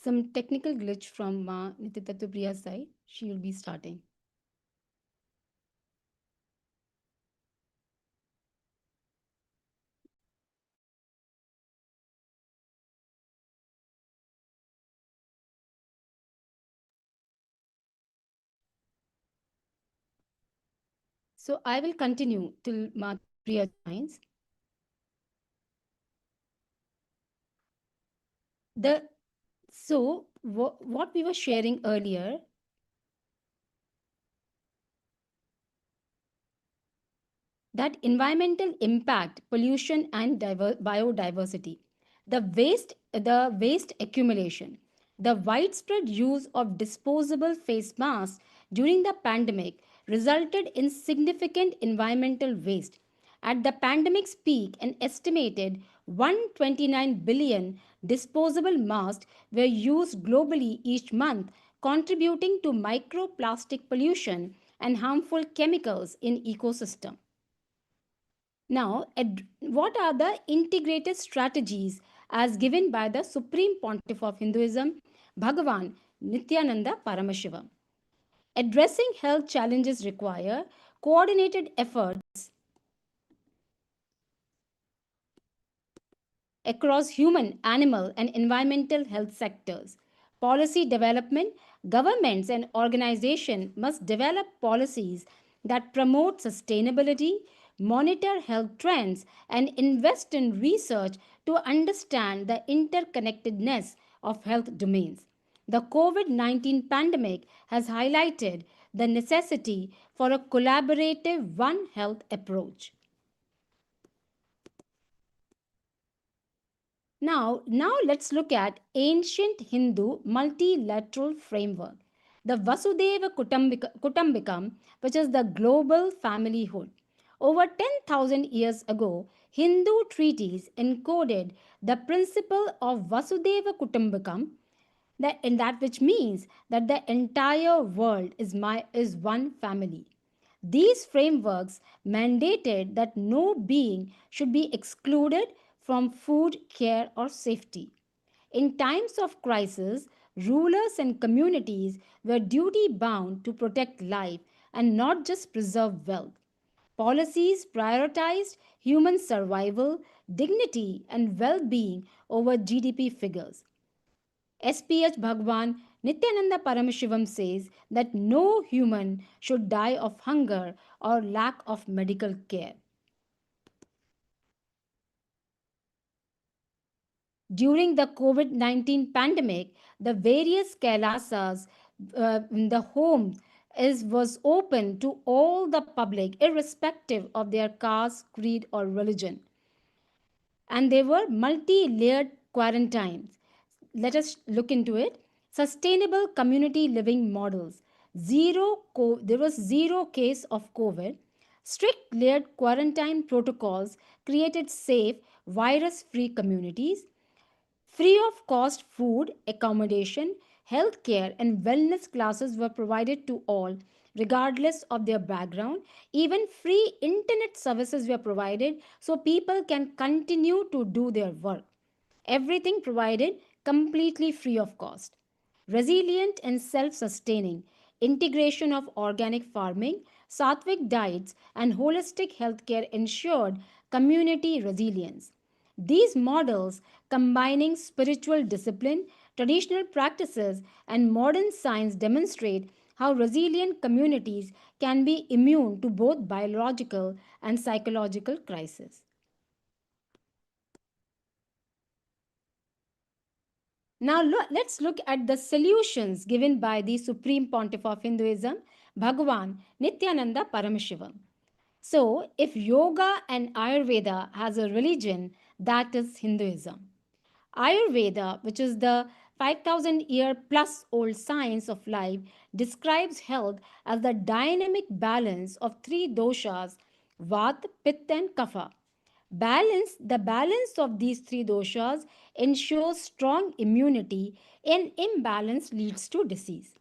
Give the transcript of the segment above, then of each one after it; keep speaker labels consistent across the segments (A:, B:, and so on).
A: Some technical glitch from Nitya side. She will be starting. So I will continue till Priya joins. The what we were sharing earlier, that environmental impact, pollution, and biodiversity, the waste accumulation, the widespread use of disposable face masks during the pandemic resulted in significant environmental waste. At the pandemic's peak, an estimated 129 billion disposable masks were used globally each month, contributing to microplastic pollution and harmful chemicals in ecosystem. Now, what are the integrated strategies as given by the Supreme Pontiff of Hinduism, Bhagavan Nithyananda Paramashivam? Addressing health challenges require coordinated efforts across human, animal, and environmental health sectors. Policy development, governments and organizations must develop policies that promote sustainability, monitor health trends, and invest in research to understand the interconnectedness of health domains. The COVID 19 pandemic has highlighted the necessity for a collaborative One Health approach. Now let's look at ancient Hindu multilateral framework, the Vasudeva Kutumbikam, which is the global familyhood. Over 10,000 years ago, Hindu treaties encoded the principle of Vasudeva Kutumbikam, that which means that the entire world is one family. These frameworks mandated that no being should be excluded from food, care, or safety. In times of crisis, rulers and communities were duty bound to protect life and not just preserve wealth. Policies prioritized human survival, dignity, and well being over GDP figures. SPH Bhagwan Nithyananda Paramashivam says that no human should die of hunger or lack of medical care. During the COVID 19 pandemic, the various Kailasas in the home was open to all the public, irrespective of their caste, creed, or religion. And there were multi-layered quarantines. Let us look into it. Sustainable community living models. There was zero case of COVID. Strict layered quarantine protocols created safe, virus-free communities. Free of cost food, accommodation, healthcare, and wellness classes were provided to all, regardless of their background. Even free internet services were provided so people can continue to do their work. Everything provided completely free of cost. Resilient and self sustaining, integration of organic farming, sattvic diets, and holistic healthcare ensured community resilience. These models, combining spiritual discipline, traditional practices, and modern science, demonstrate how resilient communities can be immune to both biological and psychological crises. Now, let's look at the solutions given by the Supreme Pontiff of Hinduism, Bhagavan Nithyananda Paramashivam. So, if yoga and Ayurveda has a religion, that is Hinduism. Ayurveda, which is the 5,000-year plus old science of life, describes health as the dynamic balance of three doshas, Vata, Pitta, and Kapha. The balance of these three doshas ensures strong immunity, and imbalance leads to disease.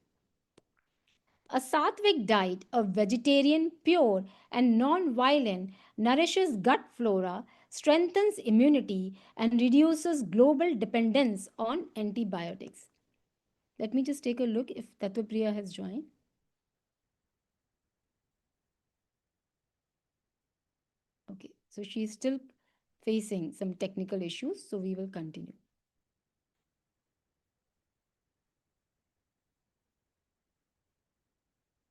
A: A sattvic diet of vegetarian, pure, and non violent nourishes gut flora, strengthens immunity, and reduces global dependence on antibiotics. Let me just take a look if Tattvapriya has joined. Okay, so she's still facing some technical issues, so we will continue.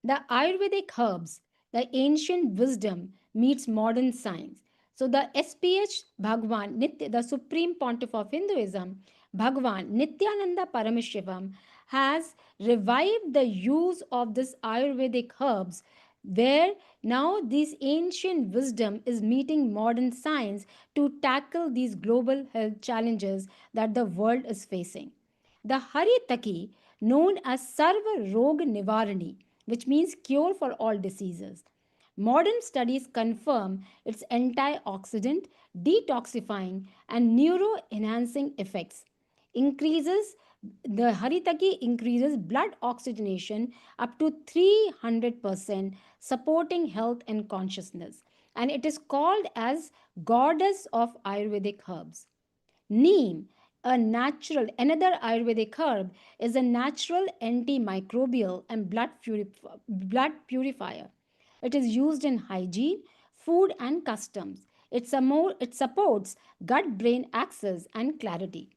A: The Ayurvedic herbs, the ancient wisdom meets modern science. So the SPH Bhagavan, the Supreme Pontiff of Hinduism, Bhagavan Nithyananda Paramashivam, has revived the use of this Ayurvedic herbs, where now this ancient wisdom is meeting modern science to tackle these global health challenges that the world is facing. The Haritaki, known as Sarva Rog Nivarani, which means cure for all diseases. Modern studies confirm its antioxidant, detoxifying, and neuro enhancing effects. Increases the Haritaki increases blood oxygenation up to 300%, supporting health and consciousness. And it is called as goddess of Ayurvedic herbs. Neem, another Ayurvedic herb, is a natural antimicrobial and blood purifier. It is used in hygiene, food, and customs. It supports gut brain axis and clarity.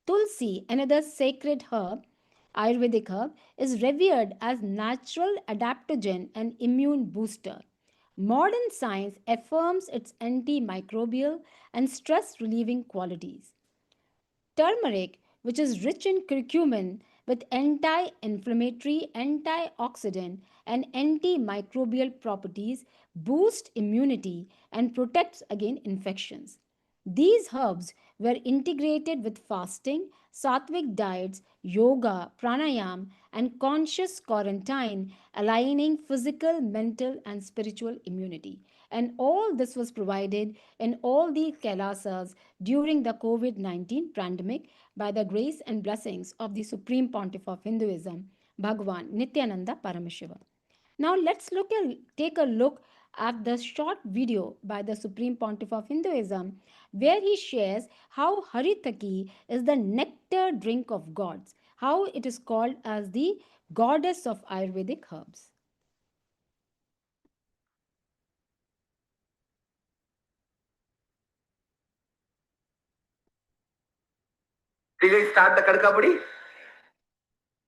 A: Tulsi, another sacred herb, Ayurvedic herb, is revered as natural adaptogen and immune booster. Modern science affirms its antimicrobial and stress relieving qualities. Turmeric, which is rich in curcumin with anti inflammatory, antioxidant, and antimicrobial properties, boosts immunity and protects against infections. These herbs were integrated with fasting, sattvic diets, yoga, pranayam, and conscious quarantine, aligning physical, mental, and spiritual immunity. And all this was provided in all the Kailasas during the COVID 19 pandemic by the grace and blessings of the Supreme Pontiff of Hinduism, Bhagavan Nithyananda Paramashivam. Now take a look at the short video by the Supreme Pontiff of Hinduism, where he shares how Haritaki is the nectar drink of gods, how it is called as the goddess of Ayurvedic herbs.
B: Did I start the Kadkapudi?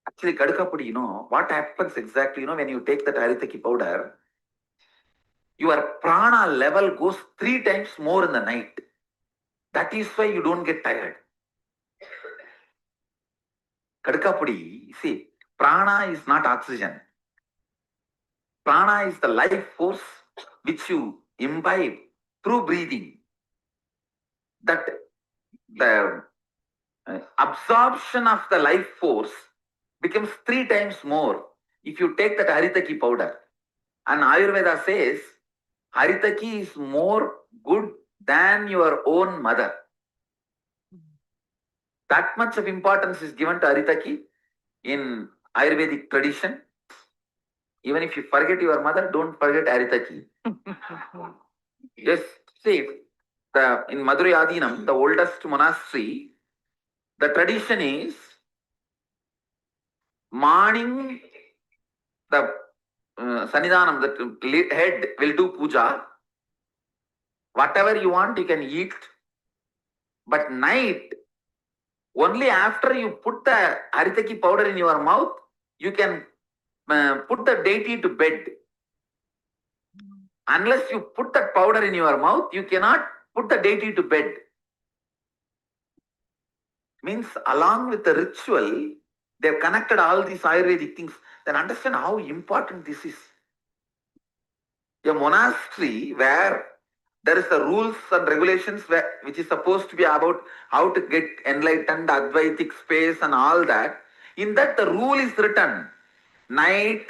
B: Actually, Kadkapudi, what happens exactly, when you take that Haritaki powder, your prana level goes 3 times more in the night. That is why you don't get tired. Kadkapudi, see, prana is not oxygen. Prana is the life force which you imbibe through breathing. That the absorption of the life force becomes 3 times more if you take that Haritaki powder. And Ayurveda says Haritaki is more good than your own mother. That much of importance is given to Haritaki in Ayurvedic tradition. Even if you forget your mother, don't forget Haritaki. Yes, see, in Madurai Adinam, the oldest monastery, the tradition is morning, the Sanidhanam, the head will do puja. Whatever you want, you can eat. But night, only after you put the Haritaki powder in your mouth, you can put the deity to bed. Unless you put that powder in your mouth, you cannot put the deity to bed. Means along with the ritual, they've connected all these Ayurvedic things. Then understand how important this is. A monastery where there is the rules and regulations which is supposed to be about how to get enlightened, Advaitic space and all that. In that the rule is written. Night,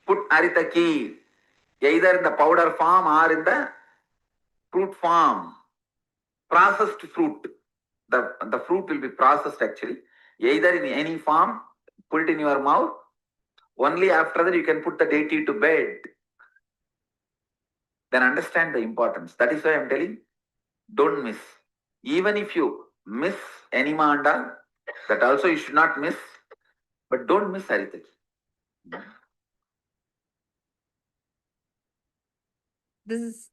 B: put Haritaki, either in the powder form or in the fruit form. Processed fruit. The fruit will be processed actually. Either in any form, put it in your mouth. Only after that you can put the deity to bed. Then understand the importance. That is why I am telling, don't miss. Even if you miss any manda, that also you should not miss. But don't miss Haritaki.
C: This is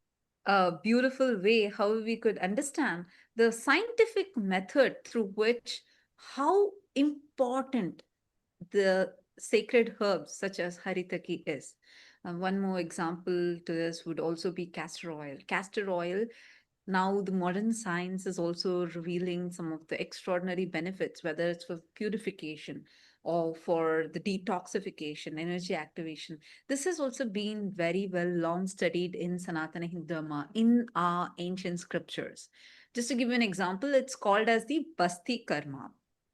C: a beautiful way how we could understand the scientific method through which how important the sacred herbs such as haritaki is. One more example to this would also be castor oil. Castor oil, now the modern science is also revealing some of the extraordinary benefits, whether it's for purification or for the detoxification, energy activation. This has also been very well long studied in Sanatana Hindu Dharma, in our ancient scriptures. Just to give you an example, it's called as the Basti Karma,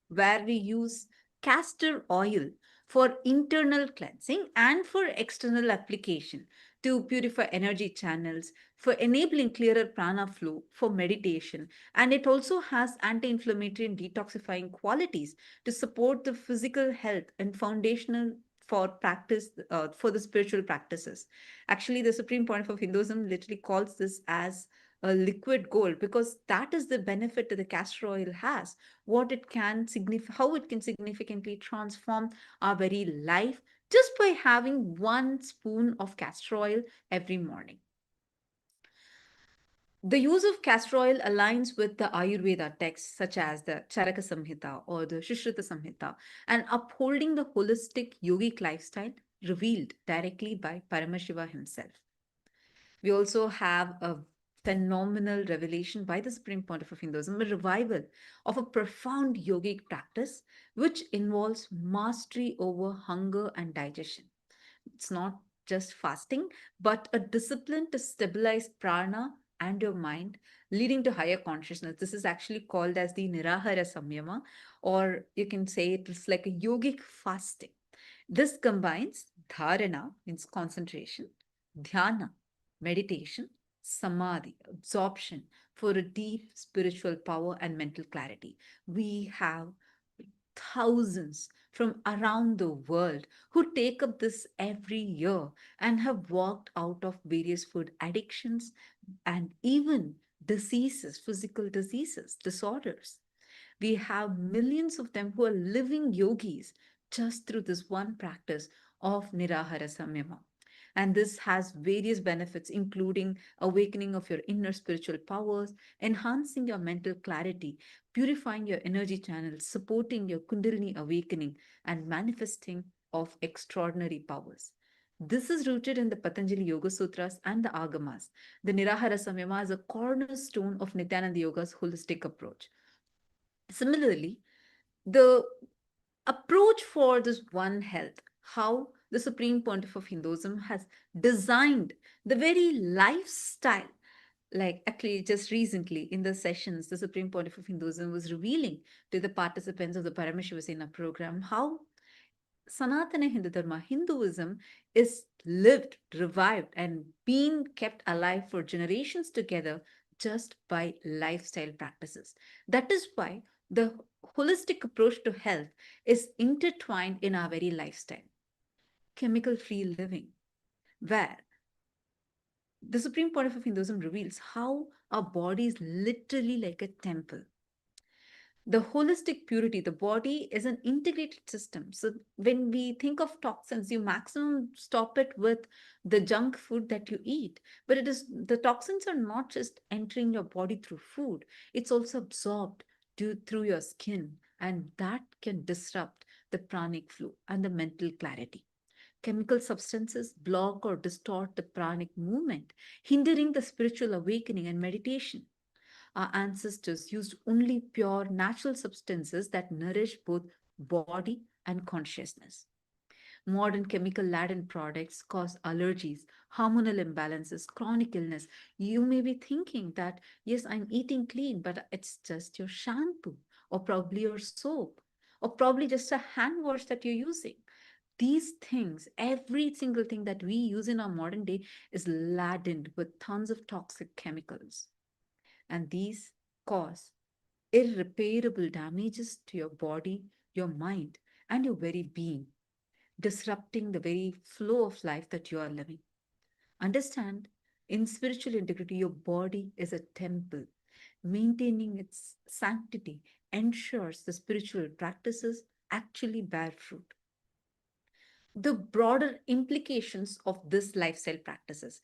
C: where we use castor oil for internal cleansing and for external application to purify energy channels, for enabling clearer prana flow, for meditation. And it also has anti inflammatory and detoxifying qualities to support the physical health and foundational for practice for the spiritual practices. Actually, the Supreme Pontiff of Hinduism literally calls this as a liquid gold because that is the benefit that the castor oil has, what it can how it can significantly transform our very life just by having 1 spoon of castor oil every morning. The use of castor oil aligns with the Ayurveda texts such as the Charaka Samhita or the Shushrita Samhita and upholding the holistic yogic lifestyle revealed directly by Paramashiva himself. We also have a phenomenal revelation by the Supreme Pontiff of Hinduism, a revival of a profound yogic practice which involves mastery over hunger and digestion. It's not just fasting, but a discipline to stabilize prana and your mind, leading to higher consciousness. This is actually called as the Nirahara Samyama, or you can say it's like a yogic fasting. This combines dharana, means concentration, dhyana, meditation, samadhi, absorption for a deep spiritual power and mental clarity. We have thousands from around the world who take up this every year and have walked out of various food addictions and even diseases, physical diseases, disorders. We have millions of them who are living yogis just through this one practice of Nirahara Samyama. And this has various benefits, including awakening of your inner spiritual powers, enhancing your mental clarity, purifying your energy channels, supporting your Kundalini awakening, and manifesting of extraordinary powers. This is rooted in the Patanjali Yoga Sutras and the Agamas. The Nirahara Samyama is a cornerstone of Nityananda Yoga's holistic approach. Similarly, the approach for this One Health, how the Supreme Pontiff of Hinduism has designed the very lifestyle. Like actually, just recently in the sessions, the Supreme Pontiff of Hinduism was revealing to the participants of the Parameshivasena program how Sanatana Hindu Dharma, Hinduism, is lived, revived, and being kept alive for generations together just by lifestyle practices. That is why the holistic approach to health is intertwined in our very lifestyle. Chemical free living, where the Supreme Pontiff of Hinduism reveals how our body is literally like a temple. The holistic purity, the body is an integrated system. So when we think of toxins, you maximum stop it with the junk food that you eat. But it is the toxins are not just entering your body through food, it's also absorbed through your skin, and that can disrupt the pranic flow and the mental clarity. Chemical substances block or distort the pranic movement, hindering the spiritual awakening and meditation. Our ancestors used only pure natural substances that nourish both body and consciousness. Modern chemical laden products cause allergies, hormonal imbalances, chronic illness. You may be thinking that, yes, I'm eating clean, but it's just your shampoo, or probably your soap, or probably just a hand wash that you're using. These things, every single thing that we use in our modern day, is laden with tons of toxic chemicals. And these cause irreparable damages to your body, your mind, and your very being, disrupting the very flow of life that you are living. Understand, in spiritual integrity, your body is a temple. Maintaining its sanctity ensures the spiritual practices actually bear fruit. the broader implications of this lifestyle practices.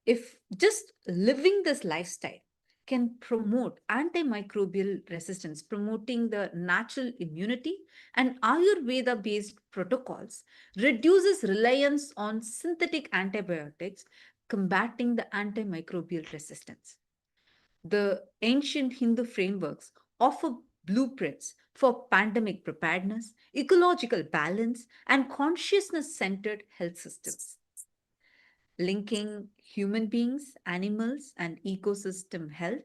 C: If just living this lifestyle can promote antimicrobial resistance, promoting the natural immunity, and Ayurveda based protocols reduces reliance on synthetic antibiotics, combating the antimicrobial resistance. The ancient Hindu frameworks offer blueprints for pandemic preparedness, ecological balance, and consciousness centered health systems. Linking human beings, animals, and ecosystem health,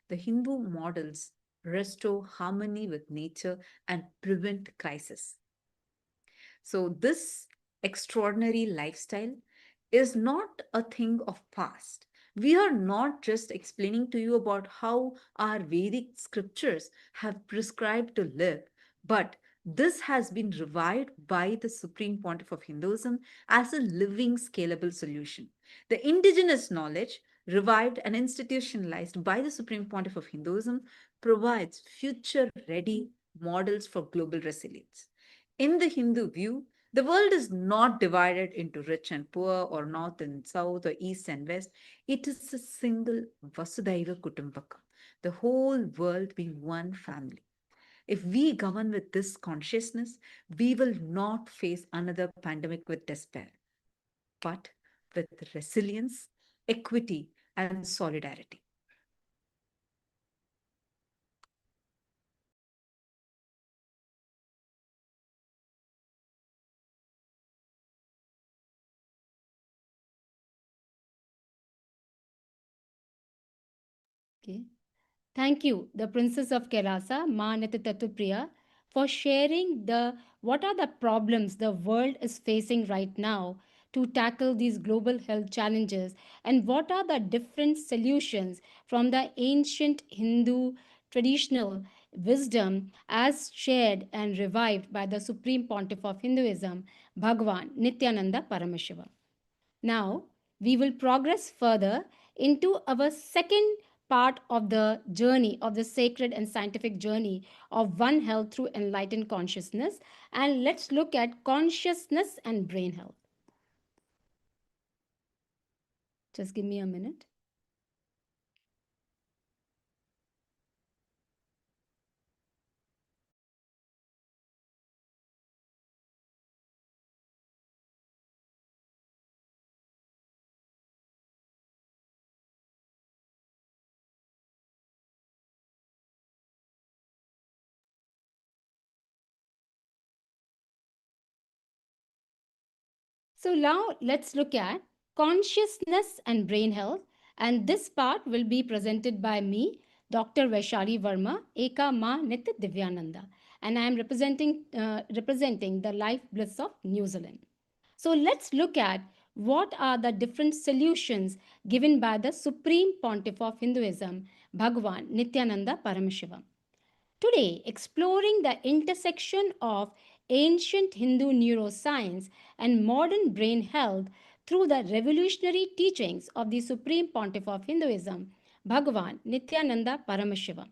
C: the Hindu models restore harmony with nature and prevent crisis. So, this extraordinary lifestyle is not a thing of past. We are not just explaining to you about how our Vedic scriptures have prescribed to live, but this has been revived by the Supreme Pontiff of Hinduism as a living, scalable solution. The indigenous knowledge, revived and institutionalized by the Supreme Pontiff of Hinduism, provides future ready models for global resilience. In the Hindu view, the world is not divided into rich and poor, or north and south, or east and west. It is a single Vasudhaiva Kutumbakam, the whole world being one family. If we govern with this consciousness, we will not face another pandemic with despair, but with resilience, equity, and solidarity.
A: Okay. Thank you, the Princess of Kailasa, Ma Nitya, for sharing the what are the problems the world is facing right now to tackle these global health challenges, and what are the different solutions from the ancient Hindu traditional wisdom as shared and revived by the Supreme Pontiff of Hinduism, Bhagavan Nithyananda Paramashivam. Now, we will progress further into our second part of the journey of the sacred and scientific journey of One Health through enlightened consciousness. And let's look at consciousness and brain health. Just give me a minute. So now let's look at consciousness and brain health. And this part will be presented by me, Dr. Vaishali Verma, Eka Ma Nitya Divyananda. And I am representing the Life Bliss of New Zealand. So let's look at what are the different solutions given by the Supreme Pontiff of Hinduism, Bhagavan Nithyananda Paramashivam. Today, exploring the intersection of ancient Hindu neuroscience and modern brain health through the revolutionary teachings of the Supreme Pontiff of Hinduism, Bhagavan Nithyananda Paramashivam.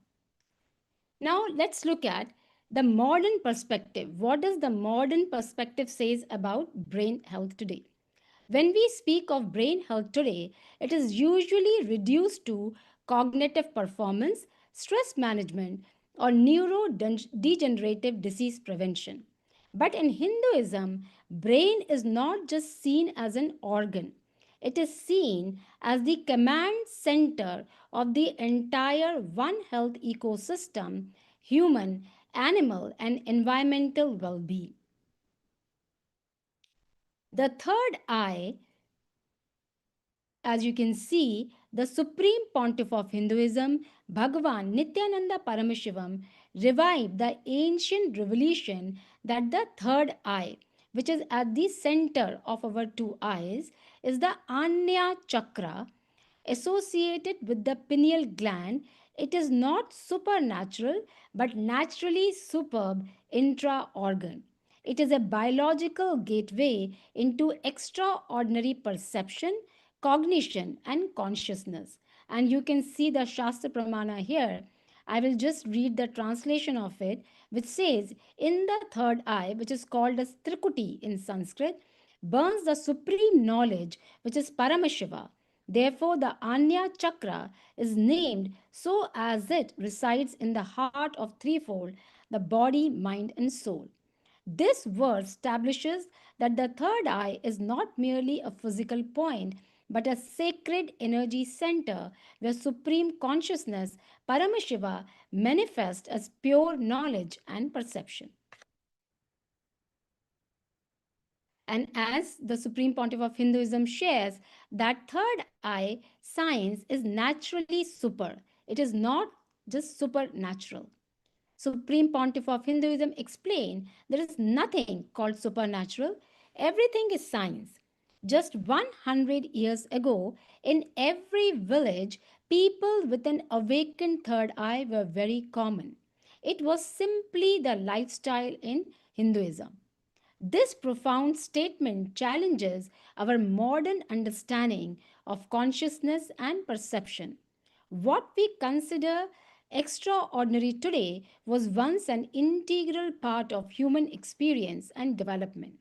A: Now, let's look at the modern perspective. What does the modern perspective says about brain health today? When we speak of brain health today, it is usually reduced to cognitive performance, stress management, or neurodegenerative disease prevention. But in Hinduism, brain is not just seen as an organ. It is seen as the command center of the entire One Health ecosystem, human, animal, and environmental well being. The third eye, as you can see, the Supreme Pontiff of Hinduism, Bhagavan Nithyananda Paramashivam, revived the ancient revelation that the third eye, which is at the center of our two eyes, is the Anya Chakra associated with the pineal gland. It is not supernatural but naturally superb intra organ. It is a biological gateway into extraordinary perception, cognition, and consciousness. And you can see the Shastra Pramana here. I will just read the translation of it which says, in the third eye, which is called as Trikuti in Sanskrit, burns the supreme knowledge, which is Paramashiva. Therefore, the Anya Chakra is named so as it resides in the heart of threefold, the body, mind, and soul. This verse establishes that the third eye is not merely a physical point, but a sacred energy center where supreme consciousness, Paramashiva, manifests as pure knowledge and perception. And as the Supreme Pontiff of Hinduism shares, that third eye science is naturally super. It is not just supernatural. Supreme Pontiff of Hinduism explained there is nothing called supernatural, everything is science. Just 100 years ago, in every village, people with an awakened third eye were very common. It was simply the lifestyle in Hinduism. This profound statement challenges our modern understanding of consciousness and perception. What we consider extraordinary today was once an integral part of human experience and development.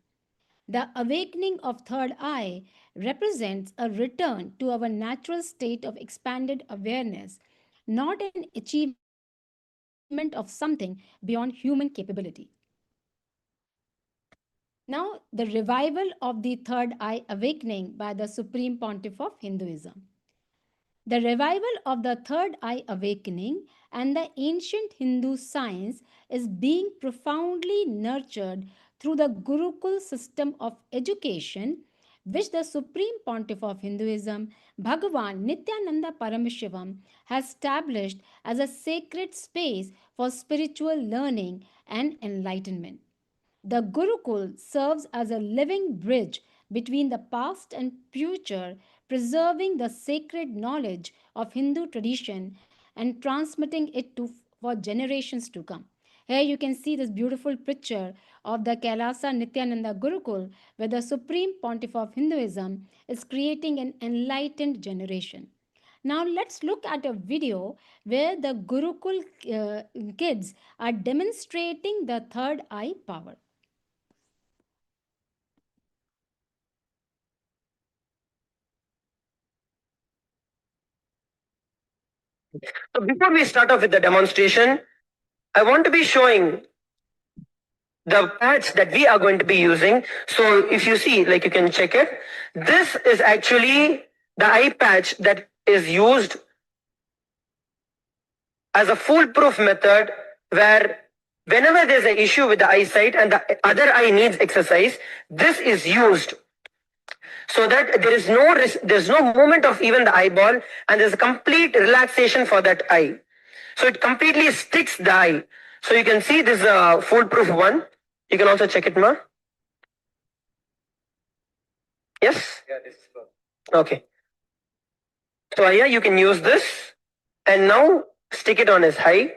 A: The awakening of third eye represents a return to our natural state of expanded awareness, not an achievement of something beyond human capability. Now, the revival of the third eye awakening by the Supreme Pontiff of Hinduism. The revival of the third eye awakening and the ancient Hindu science is being profoundly nurtured through the Gurukul system of education, which the Supreme Pontiff of Hinduism, Bhagavan Nithyananda Paramashivam, has established as a sacred space for spiritual learning and enlightenment. The Gurukul serves as a living bridge between the past and future, preserving the sacred knowledge of Hindu tradition and transmitting it for generations to come. Here you can see this beautiful picture of the Kailasa Nithyananda Gurukul, where the Supreme Pontiff of Hinduism is creating an enlightened generation. Now let's look at a video where the Gurukul kids are demonstrating the third eye power.
D: So before we start off with the demonstration, I want to be showing the pads that we are going to be using. So if you see, like you can check it, this is actually the eye patch that is used as a foolproof method where whenever there's an issue with the eyesight and the other eye needs exercise, this is used so that there's no movement of even the eyeball and there's a complete relaxation for that eye. So it completely sticks the eye. So you can see this is a foolproof one. You can also check it, ma. Yes? Okay. So yeah, you can use this and now stick it on his eye.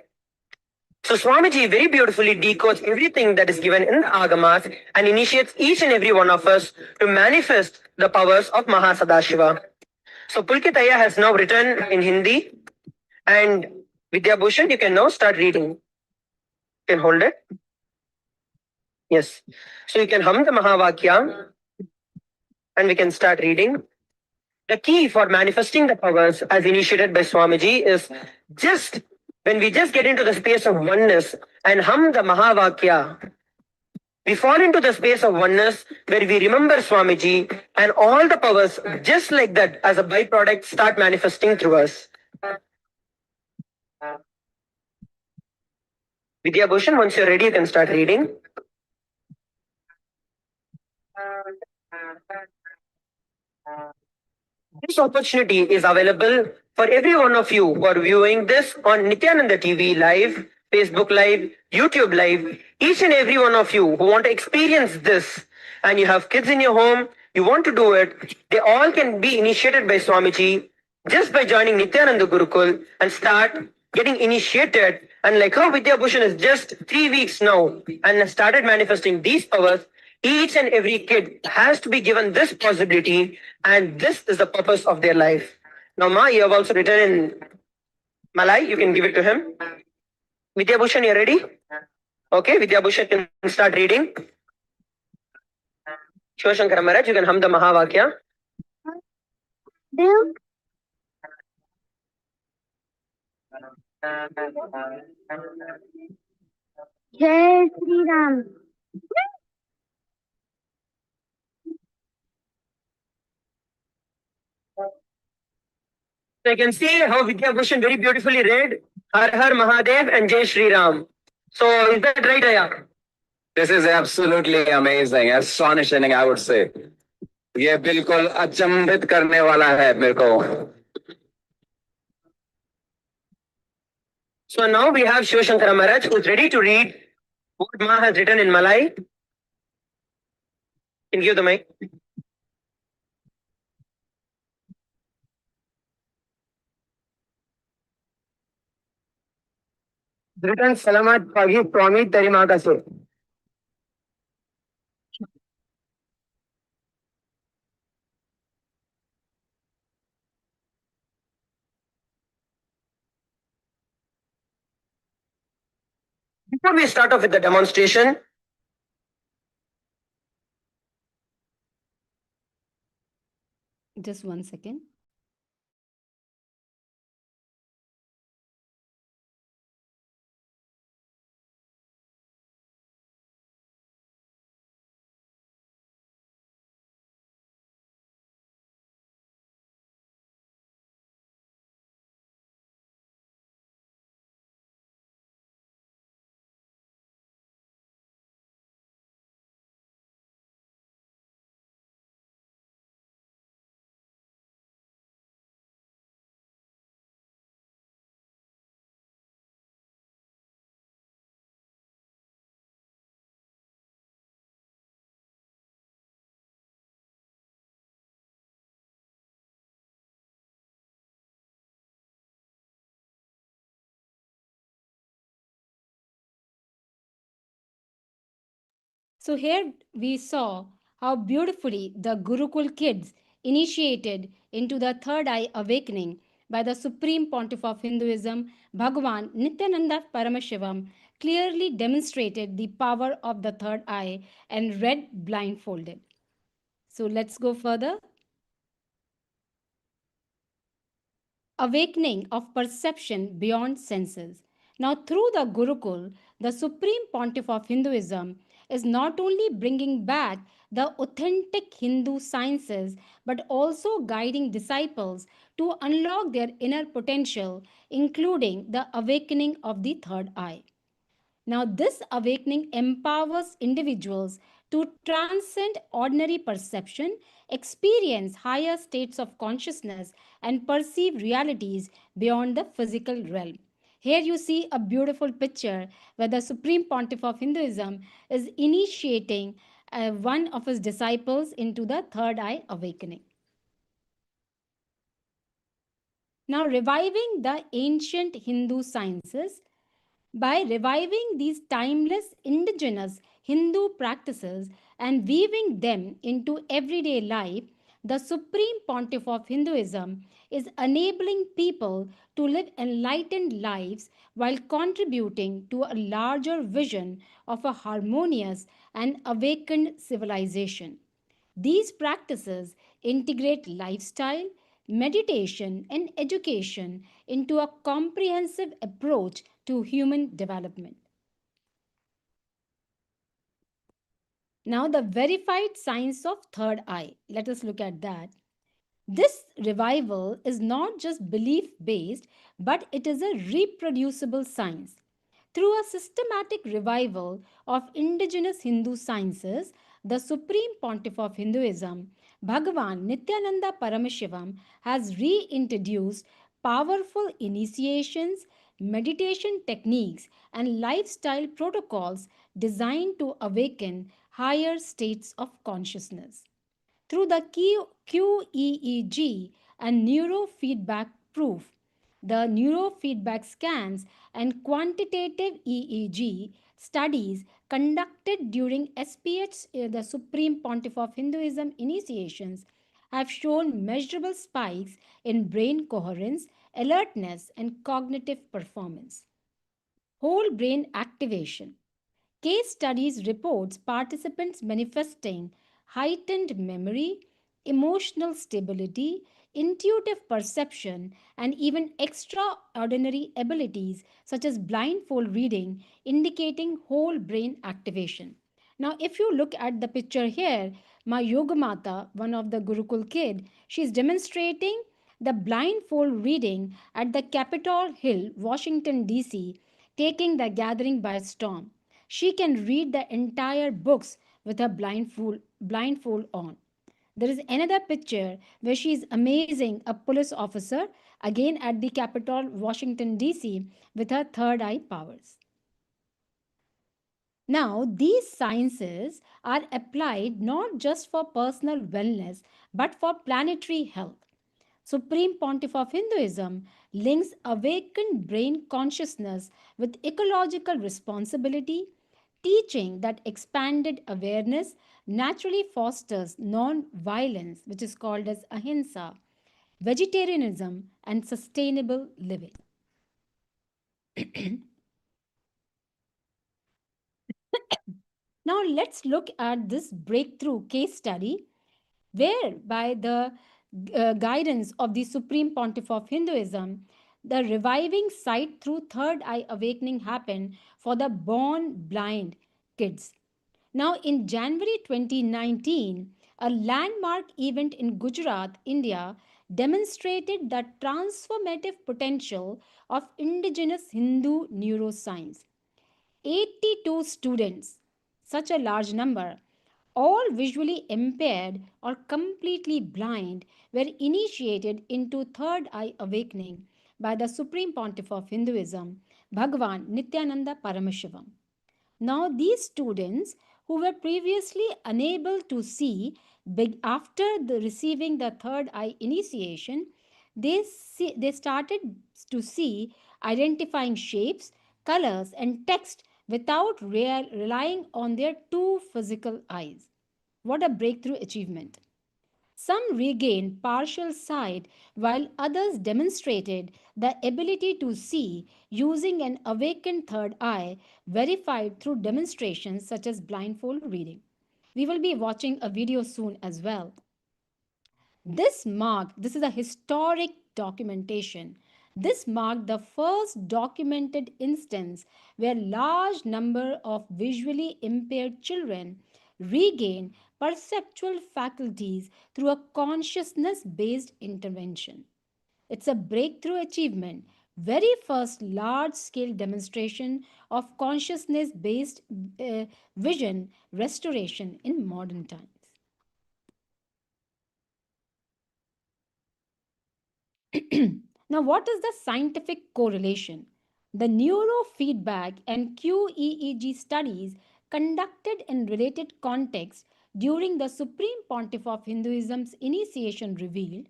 D: So Swamiji very beautifully decodes everything that is given in the Agamas and initiates each and every one of us to manifest the powers of Mahasadashiva. So Pulkitaya has now written in Hindi and Vidya Bhushan, you can now start reading. You can hold it. Yes. So you can hum the Mahavakya and we can start reading. The key for manifesting the powers as initiated by Swamiji is just when we just get into the space of oneness and hum the Mahavakya, we fall into the space of oneness where we remember Swamiji and all the powers just like that as a byproduct start manifesting through us. Vidya Bhushan, once you're ready, you can start reading. This opportunity is available for every one of you who are viewing this on Nithyananda TV live, Facebook live, YouTube live. Each and every one of you who want to experience this and you have kids in your home, you want to do it, they all can be initiated by Swamiji just by joining Nithyananda Gurukul and start getting initiated. And like how Vidya Bhushan is just 3 weeks now and has started manifesting these powers, each and every kid has to be given this possibility, and this is the purpose of their life. Now, Ma, you have also written in Malay. You can give it to him. Vidya Bhushan, you ready? Okay, Vidya Bhushan can start reading. Shivashankara Maharaj, you can hum the Mahavakya.
E: Jai Sri Ram.
D: So I can see how Vidya Bhushan very beautifully read Har Har Mahadev and Jai Sri Ram. So is that right, Aya?
F: This is absolutely amazing, astonishing, I would say. ये बिल्कुल अचंभित करने वाला है मेरे को.
D: So now we have Shivashankara Maharaj who is ready to read what Ma has written in Malay. Can you give the mic? Written Selamat Pagi Swami Terima Kasih. Before we start off with the demonstration,
A: Just 1 second. So here we saw how beautifully the Gurukul kids initiated into the third eye awakening by the Supreme Pontiff of Hinduism, Bhagavan Nithyananda Paramashivam, clearly demonstrated the power of the third eye and read blindfolded. So let's go further. Awakening of perception beyond senses. Now, through the Gurukul, the Supreme Pontiff of Hinduism is not only bringing back the authentic Hindu sciences but also guiding disciples to unlock their inner potential, including the awakening of the third eye. Now, this awakening empowers individuals to transcend ordinary perception, experience higher states of consciousness, and perceive realities beyond the physical realm. Here you see a beautiful picture where the Supreme Pontiff of Hinduism is initiating one of his disciples into the third eye awakening. Now, reviving the ancient Hindu sciences. By reviving these timeless indigenous Hindu practices and weaving them into everyday life, the Supreme Pontiff of Hinduism is enabling people to live enlightened lives while contributing to a larger vision of a harmonious and awakened civilization. These practices integrate lifestyle, meditation, and education into a comprehensive approach to human development. Now, the verified science of third eye. Let us look at that. This revival is not just belief based, but it is a reproducible science. Through a systematic revival of indigenous Hindu sciences, the Supreme Pontiff of Hinduism, Bhagavan Nithyananda Paramashivam, has reintroduced powerful initiations, meditation techniques, and lifestyle protocols designed to awaken higher states of consciousness. Through the QEEG and neurofeedback proof, the neurofeedback scans and quantitative EEG studies conducted during SPH, the Supreme Pontiff of Hinduism initiations, have shown measurable spikes in brain coherence, alertness, and cognitive performance. Whole brain activation. case studies reports participants manifesting heightened memory, emotional stability, intuitive perception, and even extraordinary abilities such as blindfold reading, indicating whole brain activation. Now, if you look at the picture here, my Yogamata, one of the Gurukul kid, she's demonstrating the blindfold reading at the Capitol Hill, Washington, D.C., taking the gathering by storm. She can read the entire books with her blindfold on. There is another picture where she is amazing a police officer, again at the Capitol, Washington, D.C., with her third eye powers. Now, these sciences are applied not just for personal wellness but for planetary health. Supreme Pontiff of Hinduism links awakened brain consciousness with ecological responsibility, teaching that expanded awareness naturally fosters non-violence, which is called as ahimsa, vegetarianism, and sustainable living. Now, let's look at this breakthrough case study where, by the guidance of the Supreme Pontiff of Hinduism, the reviving sight through third eye awakening happened for the born blind kids. Now, in January 2019, a landmark event in Gujarat, India, demonstrated the transformative potential of indigenous Hindu neuroscience. 82 students, such a large number, all visually impaired or completely blind, were initiated into third eye awakening by the Supreme Pontiff of Hinduism, Bhagavan Nithyananda Paramashivam. Now, these students who were previously unable to see after receiving the third eye initiation, they started to see identifying shapes, colors, and text without relying on their two physical eyes. What a breakthrough achievement! Some regained partial sight, while others demonstrated the ability to see using an awakened third eye, verified through demonstrations such as blindfold reading. We will be watching a video soon as well. This is a historic documentation. This marked the first documented instance where large number of visually impaired children regain perceptual faculties through a consciousness based intervention. It's a breakthrough achievement, very first large scale demonstration of consciousness based vision restoration in modern times. Now, what is the scientific correlation? The neurofeedback and QEEG studies conducted in related contexts during the Supreme Pontiff of Hinduism's initiation revealed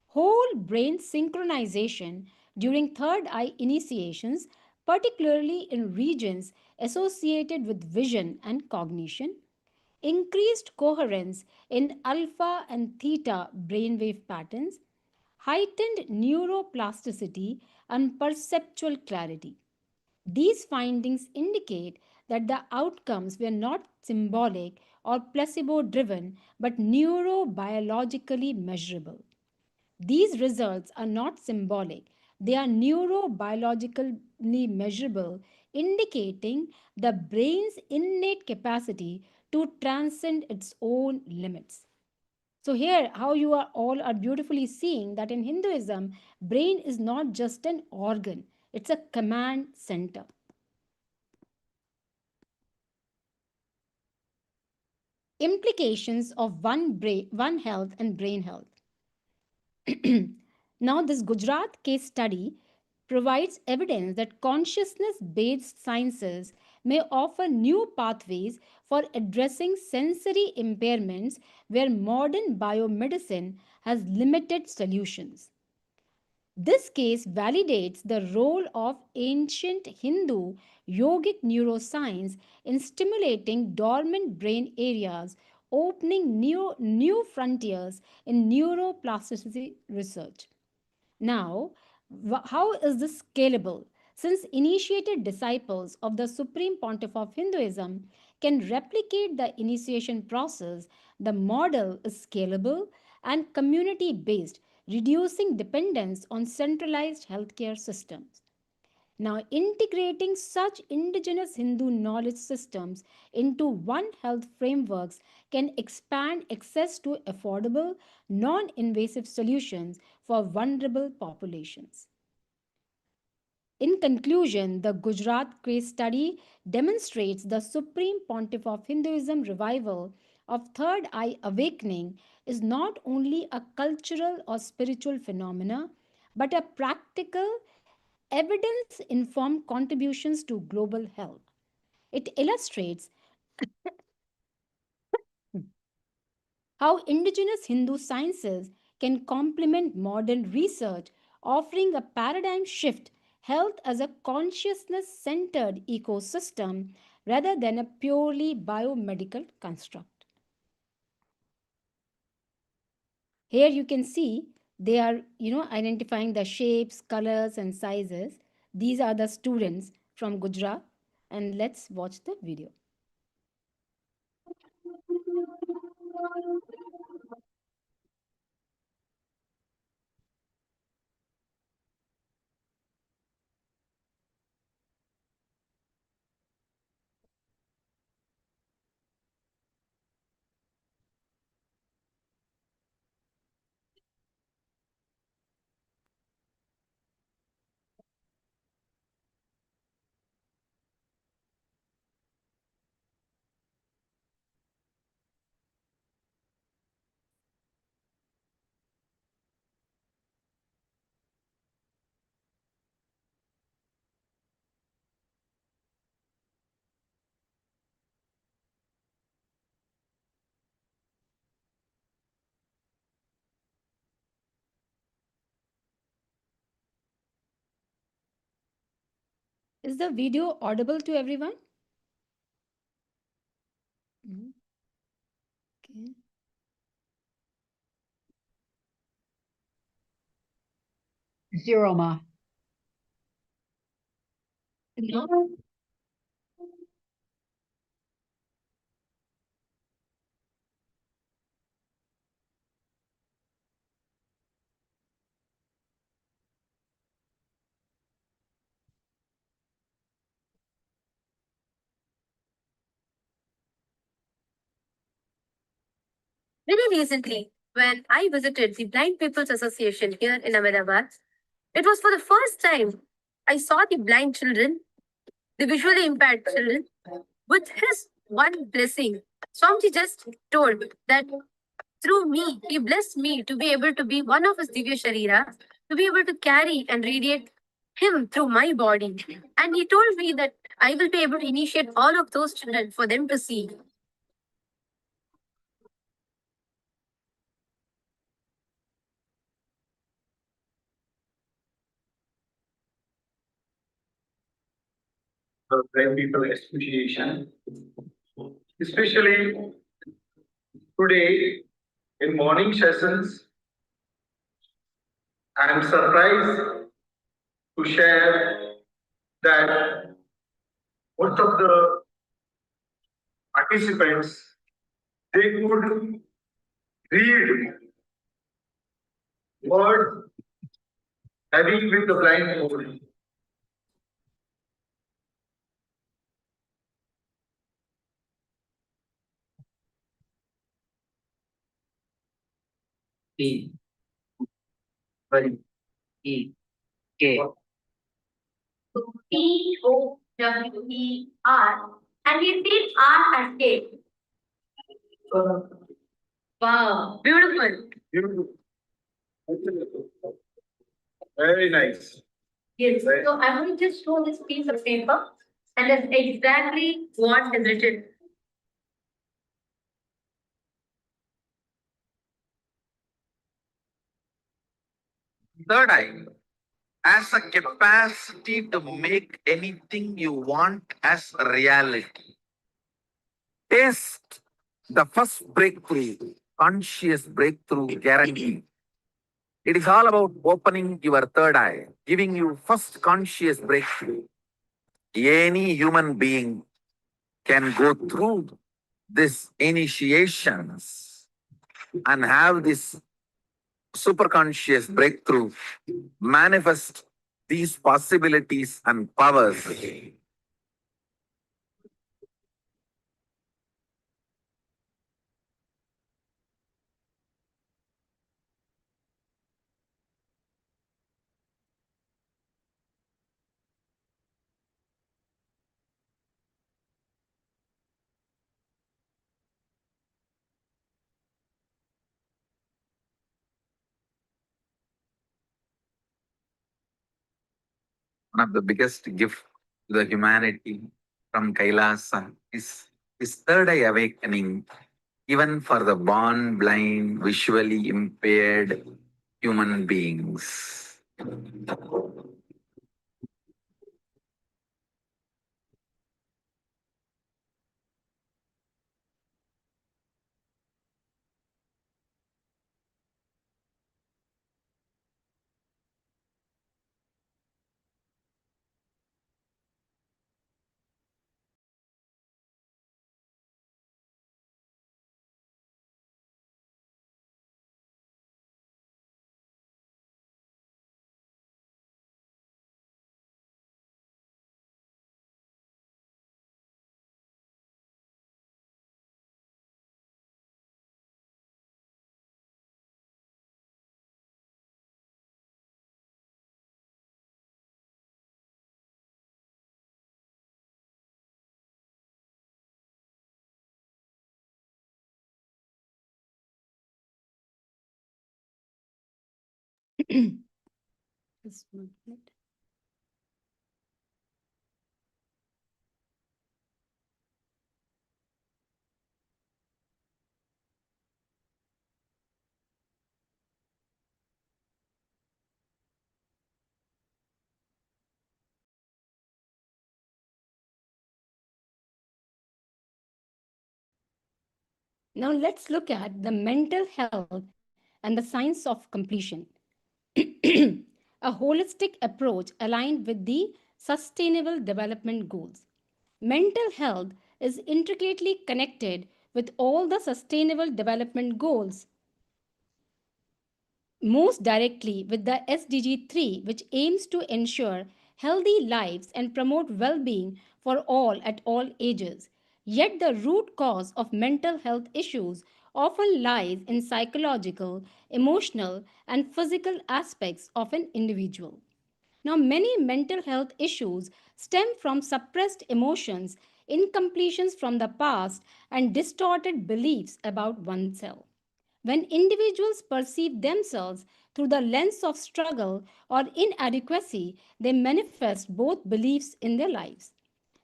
A: whole brain synchronization during third eye initiations, particularly in regions associated with vision and cognition, increased coherence in alpha and theta brainwave patterns, heightened neuroplasticity, and perceptual clarity. These findings indicate that the outcomes were not symbolic or placebo driven but neurobiologically measurable. These results are not symbolic, they are neurobiologically measurable, indicating the brain's innate capacity to transcend its own limits. So here, how you are all are beautifully seeing that in Hinduism, brain is not just an organ; it's a command center. Implications of one health and brain health. Now, this Gujarat case study provides evidence that consciousness based sciences may offer new pathways for addressing sensory impairments where modern biomedicine has limited solutions. This case validates the role of ancient Hindu yogic neuroscience in stimulating dormant brain areas, opening new frontiers in neuroplasticity research. Now, how is this scalable? Since initiated disciples of the Supreme Pontiff of Hinduism can replicate the initiation process, the model is scalable and community based, reducing dependence on centralized healthcare systems. Now, integrating such indigenous Hindu knowledge systems into One Health frameworks can expand access to affordable, non invasive solutions for vulnerable populations. In conclusion, the Gujarat case study demonstrates the Supreme Pontiff of Hinduism revival of Third Eye Awakening is not only a cultural or spiritual phenomena, but a practical, evidence informed contributions to global health. It illustrates how indigenous Hindu sciences can complement modern research, offering a paradigm shift health as a consciousness centered ecosystem rather than a purely biomedical construct. Here you can see they are identifying the shapes, colors and sizes. These are the students from Gujarat, and let's watch the video. Is the video audible to everyone? Mhm. Okay.
G: Zero, Ma.
A: No?
H: Very recently, when I visited the Blind People's Association here in Ahmedabad, it was for the first time I saw the blind children, the visually impaired children, with his one blessing. Swamiji just told that through me, he blessed me to be able to be one of his Divya Shariras, to be able to carry and radiate him through my body. And he told me that I will be able to initiate all of those children for them to see.
I: The Blind People Association, especially today in morning sessions. I am surprised to share that most of the participants, they could read words having with the blind mode.
J: P W E K.
H: Power, and we see R as K. Wow, beautiful.
I: Beautiful. Very nice.
H: Yes, so I'm going to just show this piece of paper, and that's exactly what is written.
B: Third eye has a capacity to make anything you want as reality. Taste the first breakthrough, conscious breakthrough guarantee. It is all about opening your third eye, giving you first conscious breakthrough. Any human being can go through this initiations and have this superconscious breakthrough, manifest these possibilities and powers. One of the biggest gifts to the humanity from Kailasa is this third eye awakening, even for the born blind, visually impaired human beings.
A: Just 1 minute. Now let's look at the mental health and the science of completion. A holistic approach aligned with the Sustainable Development Goals. Mental health is intricately connected with all the Sustainable Development Goals, most directly with the SDG 3, which aims to ensure healthy lives and promote well being for all at all ages. Yet, the root cause of mental health issues often lies in psychological, emotional, and physical aspects of an individual. Now, many mental health issues stem from suppressed emotions, incompletions from the past, and distorted beliefs about oneself. When individuals perceive themselves through the lens of struggle or inadequacy, they manifest both beliefs in their lives.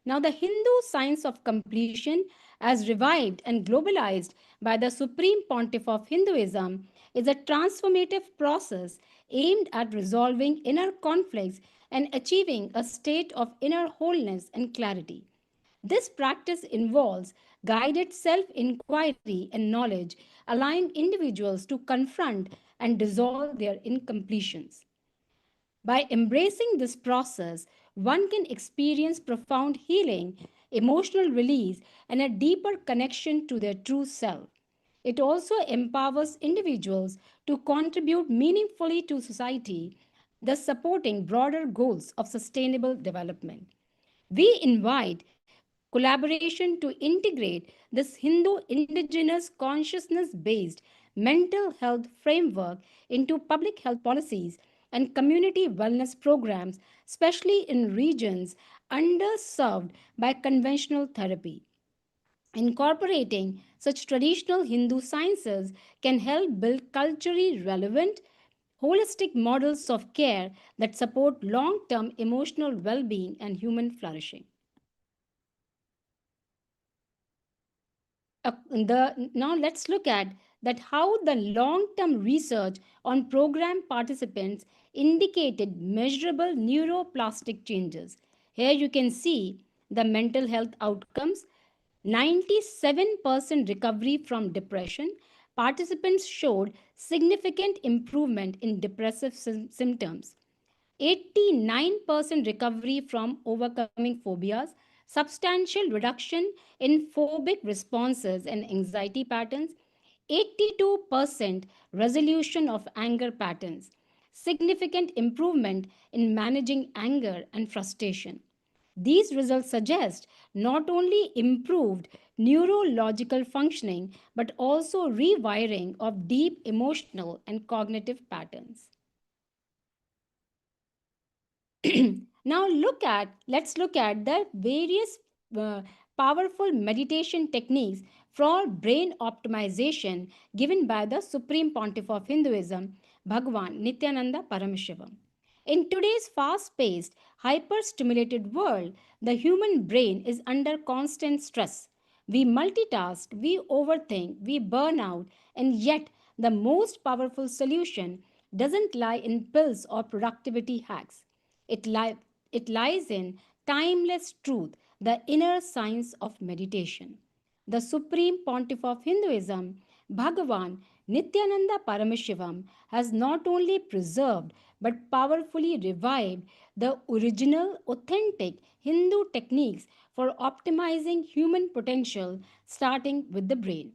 A: Now, the Hindu science of completion, as revived and globalized by the Supreme Pontiff of Hinduism, is a transformative process aimed at resolving inner conflicts and achieving a state of inner wholeness and clarity. This practice involves guided self inquiry and knowledge, allowing individuals to confront and dissolve their incompletions. By embracing this process, one can experience profound healing, emotional release, and a deeper connection to their true self. It also empowers individuals to contribute meaningfully to society, thus supporting broader goals of sustainable development. We invite collaboration to integrate this Hindu indigenous consciousness based mental health framework into public health policies and community wellness programs, especially in regions underserved by conventional therapy. Incorporating such traditional Hindu sciences can help build culturally relevant, holistic models of care that support long term emotional well being and human flourishing. Now let's look at that how the long-term research on program participants indicated measurable neuroplastic changes. Here you can see the mental health outcomes. 97% recovery from depression. Participants showed significant improvement in depressive symptoms, 89% recovery from overcoming phobias, substantial reduction in phobic responses and anxiety patterns, 82% resolution of anger patterns, significant improvement in managing anger and frustration. These results suggest not only improved neurological functioning but also rewiring of deep emotional and cognitive patterns. Now let's look at the various uh, powerful meditation techniques for brain optimization given by the Supreme Pontiff of Hinduism, Bhagavan Nithyananda Paramashivam. In today's fast-paced, hyper-stimulated world, the human brain is under constant stress. We multitask, we overthink, we burn out, and yet the most powerful solution doesn't lie in pills or productivity hacks. It, li- it lies in timeless truth, the inner science of meditation. The Supreme Pontiff of Hinduism, Bhagavan Nithyananda Paramashivam, has not only preserved but powerfully revived the original, authentic Hindu techniques for optimizing human potential, starting with the brain.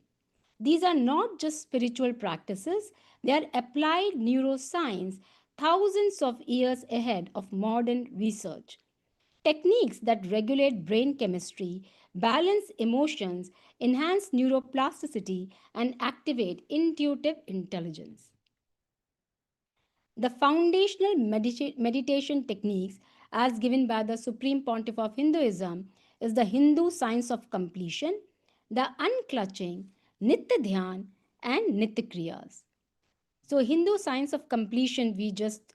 A: These are not just spiritual practices, they are applied neuroscience thousands of years ahead of modern research. Techniques that regulate brain chemistry, balance emotions, enhance neuroplasticity, and activate intuitive intelligence. The foundational meditation techniques, as given by the Supreme Pontiff of Hinduism, is the Hindu science of completion, the unclutching, Nitya Dhyan, and Nitya Kriyas. So, Hindu science of completion we just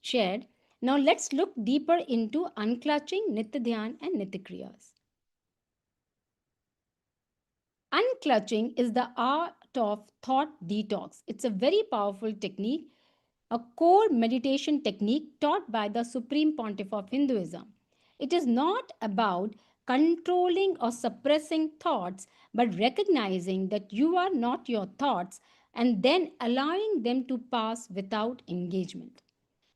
A: shared. Now, let's look deeper into unclutching, Nitya Dhyan, and Nitya Kriyas. Unclutching is the art of thought detox. It's a very powerful technique, a core meditation technique taught by the Supreme Pontiff of Hinduism. It is not about controlling or suppressing thoughts, but recognizing that you are not your thoughts and then allowing them to pass without engagement.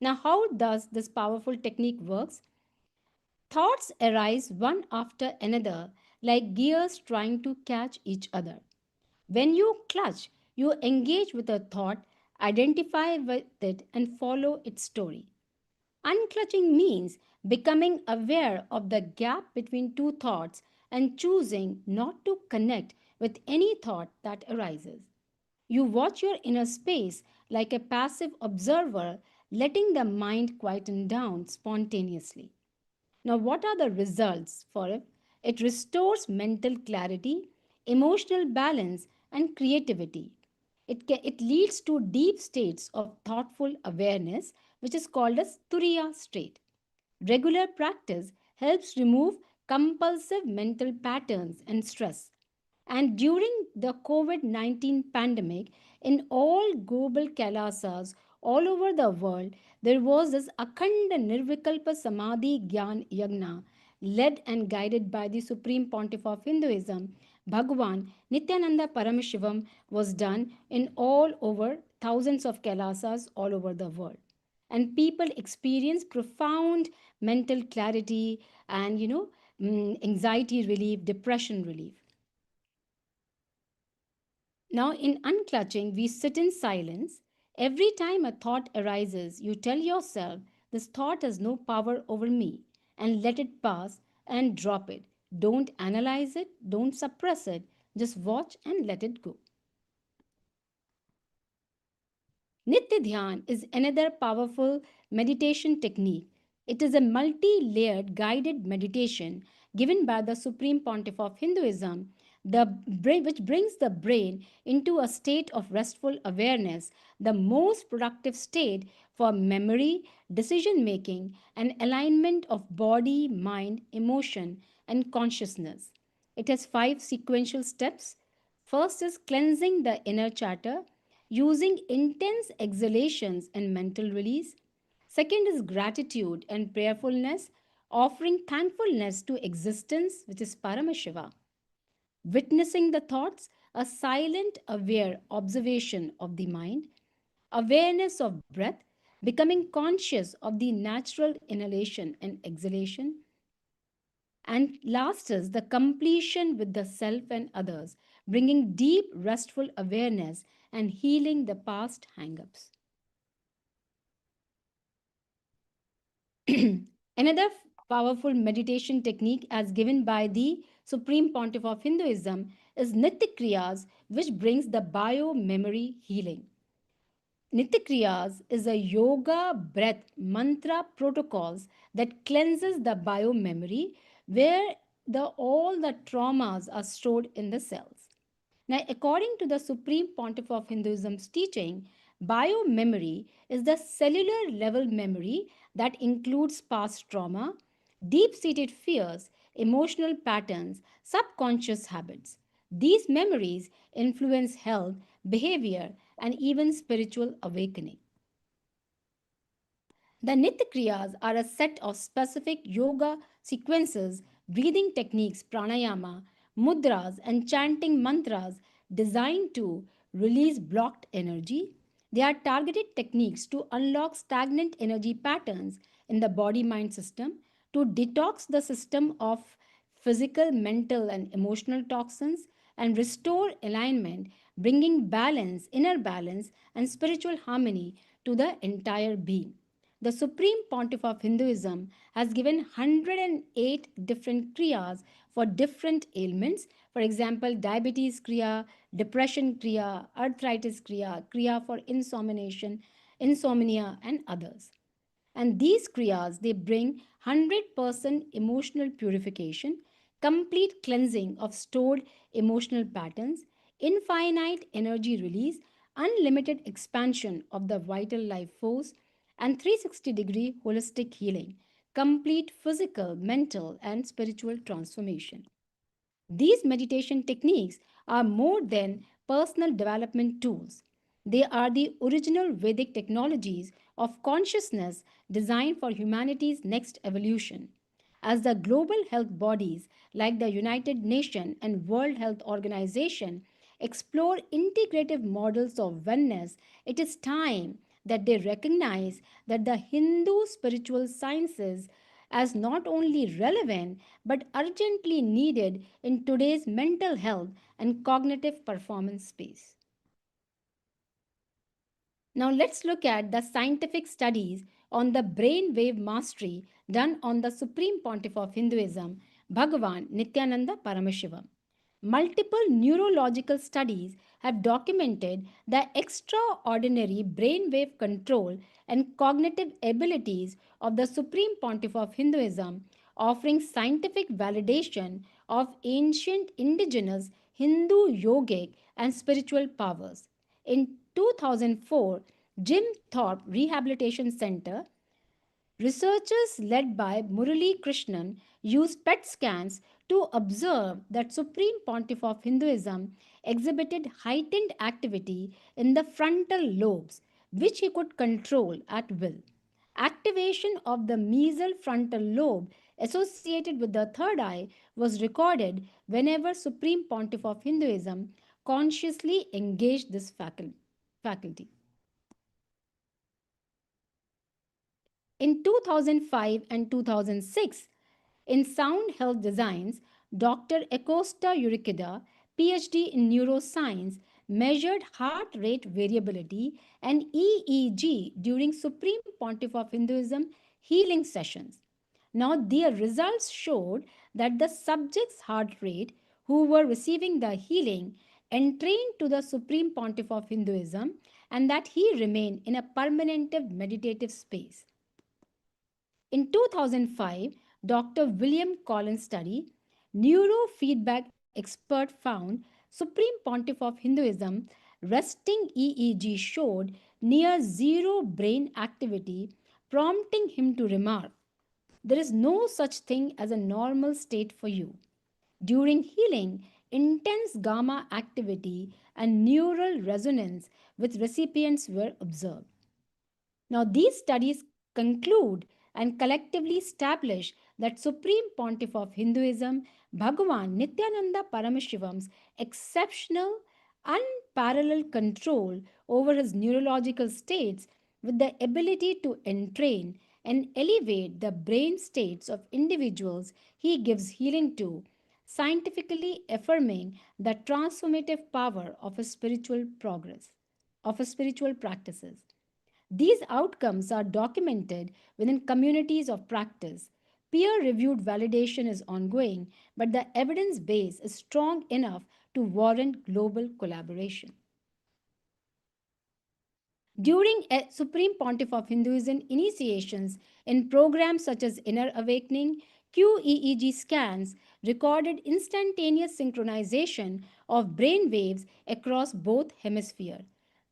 A: Now, how does this powerful technique works? Thoughts arise one after another like gears trying to catch each other. When you clutch, you engage with a thought, identify with it, and follow its story. Unclutching means becoming aware of the gap between two thoughts and choosing not to connect with any thought that arises. You watch your inner space like a passive observer, letting the mind quieten down spontaneously. Now, what are the results for it? It restores mental clarity, emotional balance, and creativity. It leads to deep states of thoughtful awareness, which is called as Turiya state. Regular practice helps remove compulsive mental patterns and stress. And during the COVID 19 pandemic, in all global Kailasas all over the world, there was this Akhanda Nirvikalpa Samadhi Gyan Yagna, led and guided by the Supreme Pontiff of Hinduism, Bhagavan Nithyananda Paramashivam, was done in all over thousands of Kailasas all over the world. And people experience profound mental clarity and, anxiety relief, depression relief. Now, in unclutching, we sit in silence. Every time a thought arises, you tell yourself, this thought has no power over me, and let it pass and drop it. Don't analyze it, don't suppress it, just watch and let it go. Nitya Dhyan is another powerful meditation technique. It is a multi layered guided meditation given by the Supreme Pontiff of Hinduism, which brings the brain into a state of restful awareness, the most productive state for memory, decision making, and alignment of body, mind, emotion, and consciousness. It has 5 sequential steps. First is cleansing the inner chatter using intense exhalations and mental release. Second is gratitude and prayerfulness, offering thankfulness to existence, which is Paramashiva. Witnessing the thoughts, a silent, aware observation of the mind, awareness of breath, becoming conscious of the natural inhalation and exhalation, and last is the completion with the self and others, bringing deep, restful awareness and healing the past hang-ups. Another powerful meditation technique, as given by the Supreme Pontiff of Hinduism, is Nitya Kriyas, which brings the bio memory healing. Nitya Kriyas is a yoga breath mantra protocols that cleanses the bio memory where all the traumas are stored in the cells. Now, according to the Supreme Pontiff of Hinduism's teaching, biomemory is the cellular level memory that includes past trauma, deep seated fears, emotional patterns, subconscious habits. These memories influence health, behavior, and even spiritual awakening. The Nitya Kriyas are a set of specific yoga sequences, breathing techniques, pranayama, mudras, and chanting mantras designed to release blocked energy. They are targeted techniques to unlock stagnant energy patterns in the body mind system, to detox the system of physical, mental, and emotional toxins, and restore alignment, bringing balance, inner balance, and spiritual harmony to the entire being. The Supreme Pontiff of Hinduism has given 108 different kriyas for different ailments. For example, diabetes kriya, depression kriya, arthritis kriya, kriya for insomnia, and others. And these kriyas, they bring 100% emotional purification, complete cleansing of stored emotional patterns, infinite energy release, unlimited expansion of the vital life force, and 360-degree holistic healing, complete physical, mental, and spiritual transformation. These meditation techniques are more than personal development tools. They are the original Vedic technologies of consciousness designed for humanity's next evolution. As the global health bodies like the United Nations and World Health Organization explore integrative models of wellness, it is time that they recognize that the Hindu spiritual sciences as not only relevant but urgently needed in today's mental health and cognitive performance space. Now, let's look at the scientific studies on the brainwave mastery done on the Supreme Pontiff of Hinduism, Bhagavan Nithyananda Paramashivam. Multiple neurological studies have documented the extraordinary brainwave control and cognitive abilities of the Supreme Pontiff of Hinduism, offering scientific validation of ancient indigenous Hindu yogic and spiritual powers. In 2004, Jim Thorpe Rehabilitation Center researchers led by Murali Krishnan used PET scans to observe that Supreme Pontiff of Hinduism exhibited heightened activity in the frontal lobes, which he could control at will. Activation of the mesial frontal lobe associated with the third eye was recorded whenever Supreme Pontiff of Hinduism consciously engaged this faculty. In 2005 and 2006, in Sound Health Designs, Dr. Acosta Urquida, PhD in neuroscience, measured heart rate variability and EEG during Supreme Pontiff of Hinduism healing sessions. Now, their results showed that the subject's heart rate who were receiving the healing entrained to the Supreme Pontiff of Hinduism and that he remained in a permanent meditative space. In 2005, Dr. William Collins' study, Neurofeedback Expert found Supreme Pontiff of Hinduism resting EEG showed near zero brain activity, prompting him to remark, "There is no such thing as a normal state for you." During healing, intense gamma activity and neural resonance with recipients were observed. Now, these studies conclude and collectively establish that Supreme Pontiff of Hinduism, Bhagavan Nithyananda Paramashivan's exceptional, unparalleled control over his neurological states with the ability to entrain and elevate the brain states of individuals he gives healing to, scientifically affirming the transformative power of a spiritual progress, of a spiritual practices. These outcomes are documented within communities of practice. Peer reviewed validation is ongoing, but the evidence base is strong enough to warrant global collaboration. During a Supreme Pontiff of Hinduism initiations in programs such as Inner Awakening, QEEG scans recorded instantaneous synchronization of brain waves across both hemispheres.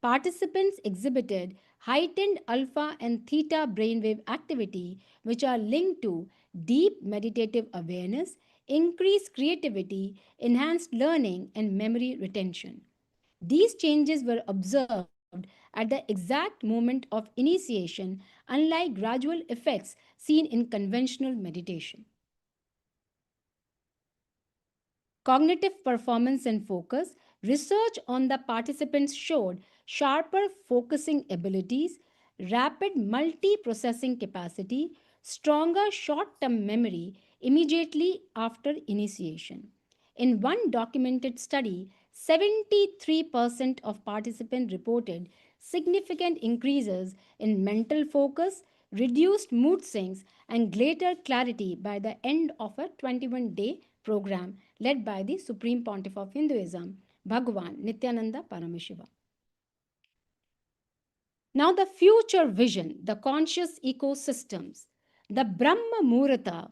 A: Participants exhibited heightened alpha and theta brainwave activity, which are linked to deep meditative awareness, increased creativity, enhanced learning, and memory retention. These changes were observed at the exact moment of initiation, unlike gradual effects seen in conventional meditation. Cognitive performance and focus research on the participants showed sharper focusing abilities, rapid multi processing capacity, stronger short term memory immediately after initiation. In one documented study, 73% of participants reported significant increases in mental focus, reduced mood swings, and greater clarity by the end of a 21-day program led by the Supreme Pontiff of Hinduism, Bhagavan Nithyananda Paramashivam. Now, the future vision, the conscious ecosystems, the Brahma Muhurta,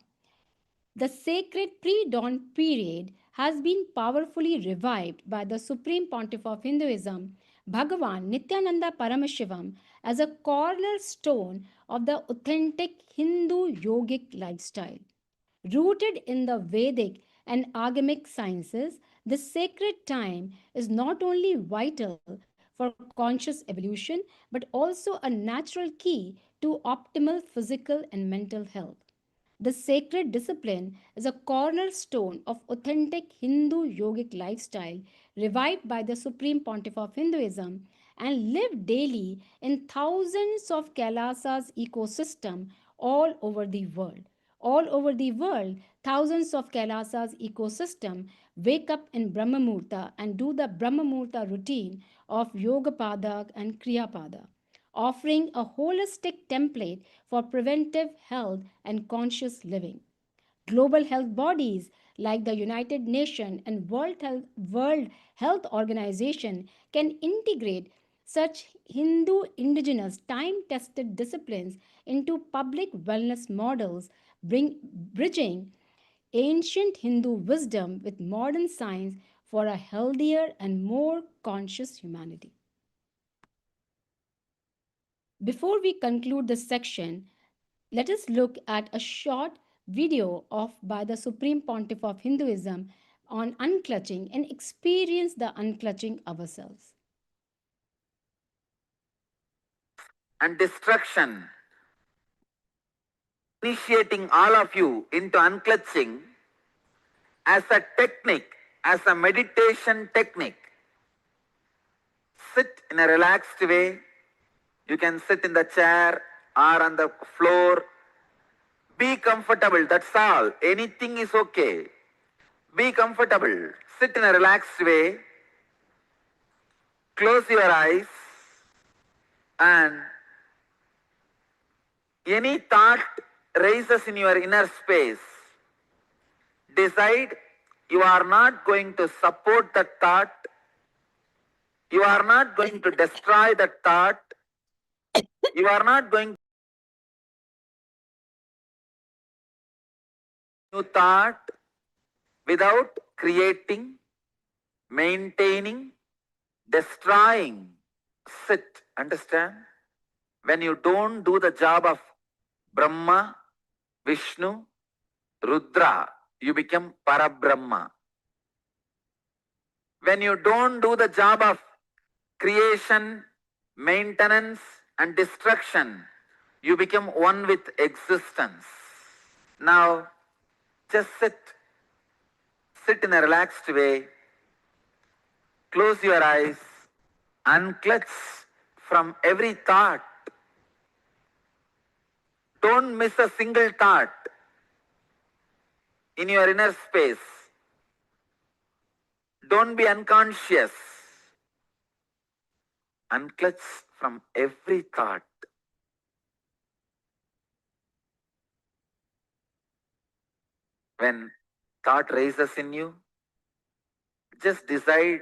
A: the sacred pre dawn period has been powerfully revived by the Supreme Pontiff of Hinduism, Bhagavan Nithyananda Paramashivam, as a cornerstone of the authentic Hindu yogic lifestyle. Rooted in the Vedic and agamic sciences, this sacred time is not only vital for conscious evolution but also a natural key to optimal physical and mental health. The sacred discipline is a cornerstone of authentic Hindu yogic lifestyle revived by the Supreme Pontiff of Hinduism and lived daily in thousands of Kailasa's ecosystem all over the world. All over the world, thousands of Kailasa's ecosystem wake up in Brahma Muhurta and do the Brahma Muhurta routine of Yoga Padak and Kriya Padak, offering a holistic template for preventive health and conscious living. Global health bodies like the United Nations and World Health Organization can integrate such Hindu indigenous time tested disciplines into public wellness models, bridging ancient Hindu wisdom with modern science for a healthier and more conscious humanity. Before we conclude this section, let us look at a short video of by the Supreme Pontiff of Hinduism on unclutching and experience the unclutching ourselves.
B: And destruction, initiating all of you into unclutching as a technique, as a meditation technique. Sit in a relaxed way. You can sit in the chair or on the floor. Be comfortable, that's all. Anything is okay. Be comfortable. Sit in a relaxed way. Close your eyes and any thought rises in your inner space. Decide you are not going to support that thought. You are not going to destroy that thought. You are not going to thought without creating, maintaining, destroying. Sit, understand? When you don't do the job of Brahma, Vishnu, Rudra, you become Parabrahma. When you don't do the job of creation, maintenance and destruction, you become one with existence. Now, just sit. sit in a relaxed way, close your eyes, unclutch from every thought. Don't miss a single thought in your inner space. Don't be unconscious. Unclutch from every thought. When thought rises in you, just decide,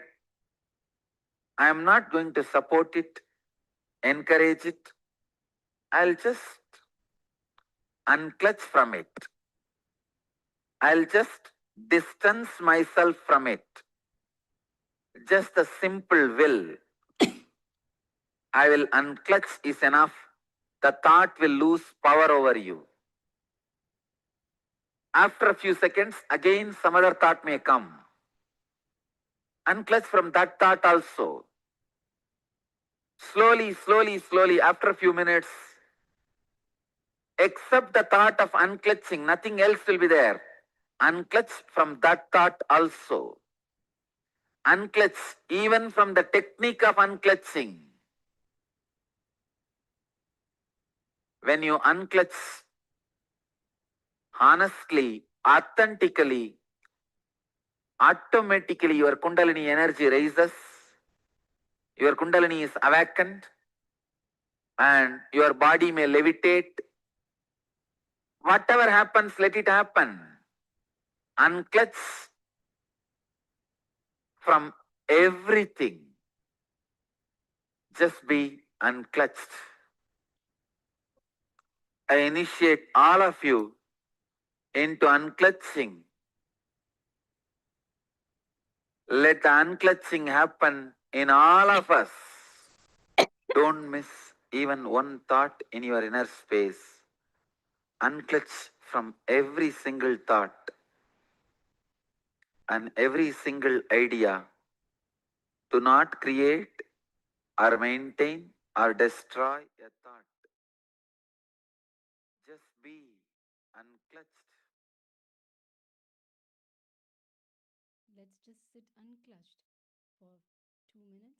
B: I am not going to support it, encourage it. I'll just unclutch from it. I'll just distance myself from it. Just a simple will. I will unclutch is enough. The thought will lose power over you. After a few seconds, again some other thought may come. Unclutch from that thought also. Slowly, slowly, slowly, after a few minutes, except the thought of unclutching, nothing else will be there. Unclutch from that thought also. Unclutch even from the technique of unclutching. When you unclutch honestly, authentically, automatically your Kundalini energy rises, your Kundalini is awakened, and your body may levitate. Whatever happens, let it happen. Unclutch from everything. Just be unclutched. I initiate all of you into unclutching. Let the unclutching happen in all of us. Don't miss even one thought in your inner space. Unclutch from every single thought and every single idea. Do not create or maintain or destroy a thought. Just be unclutched.
A: Let's just sit unclutched for 2 minutes.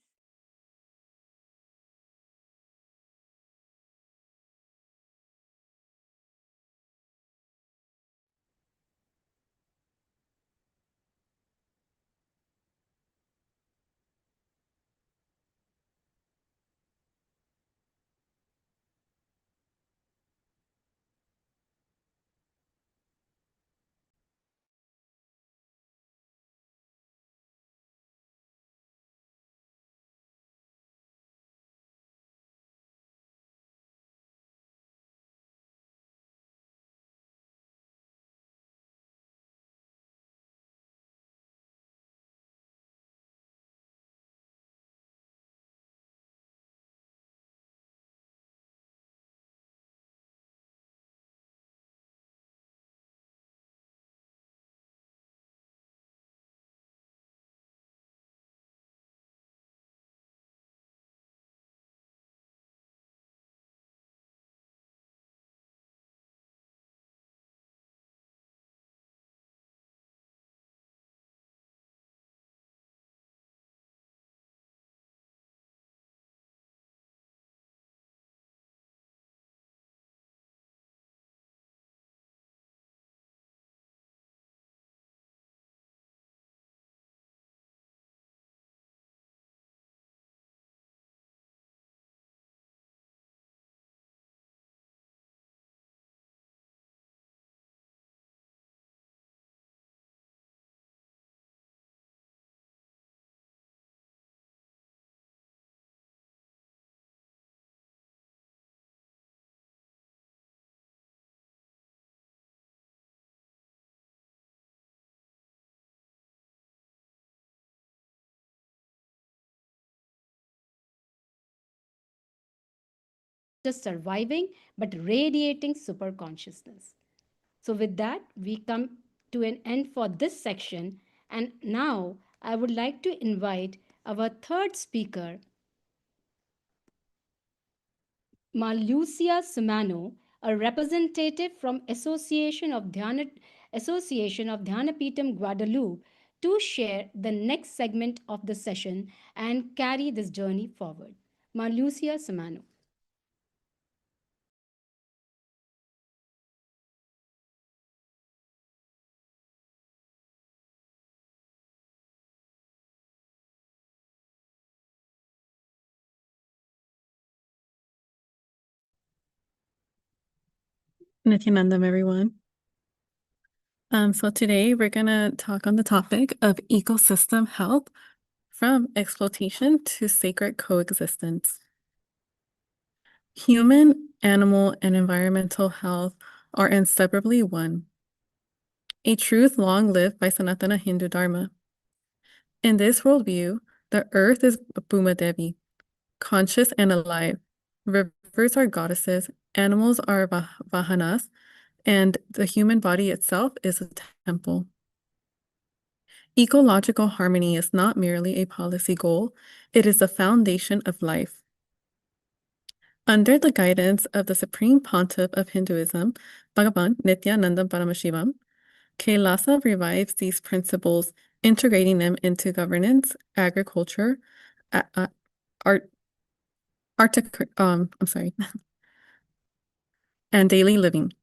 A: Just surviving, but radiating super consciousness. So, with that, we come to an end for this section. And now I would like to invite our third speaker, Malucia Sumano, a representative from Association of Dhanapitam Guadeloupe, to share the next segment of the session and carry this journey forward. Marlucia Samano.
K: Nithyanandam, everyone. So today we're going to talk on the topic of ecosystem health from exploitation to sacred coexistence. Human, animal, and environmental health are inseparably one, a truth long lived by Sanatana Hindu Dharma. In this worldview, the earth is Bhuma Devi, conscious and alive. Rivers are goddesses, animals are vahanas, and the human body itself is a temple. Ecological harmony is not merely a policy goal, it is the foundation of life. Under the guidance of the Supreme Pontiff of Hinduism, Bhagavan Nithyananda Paramashivam, KAILASA revives these principles, integrating them into governance, agriculture, art, and daily living.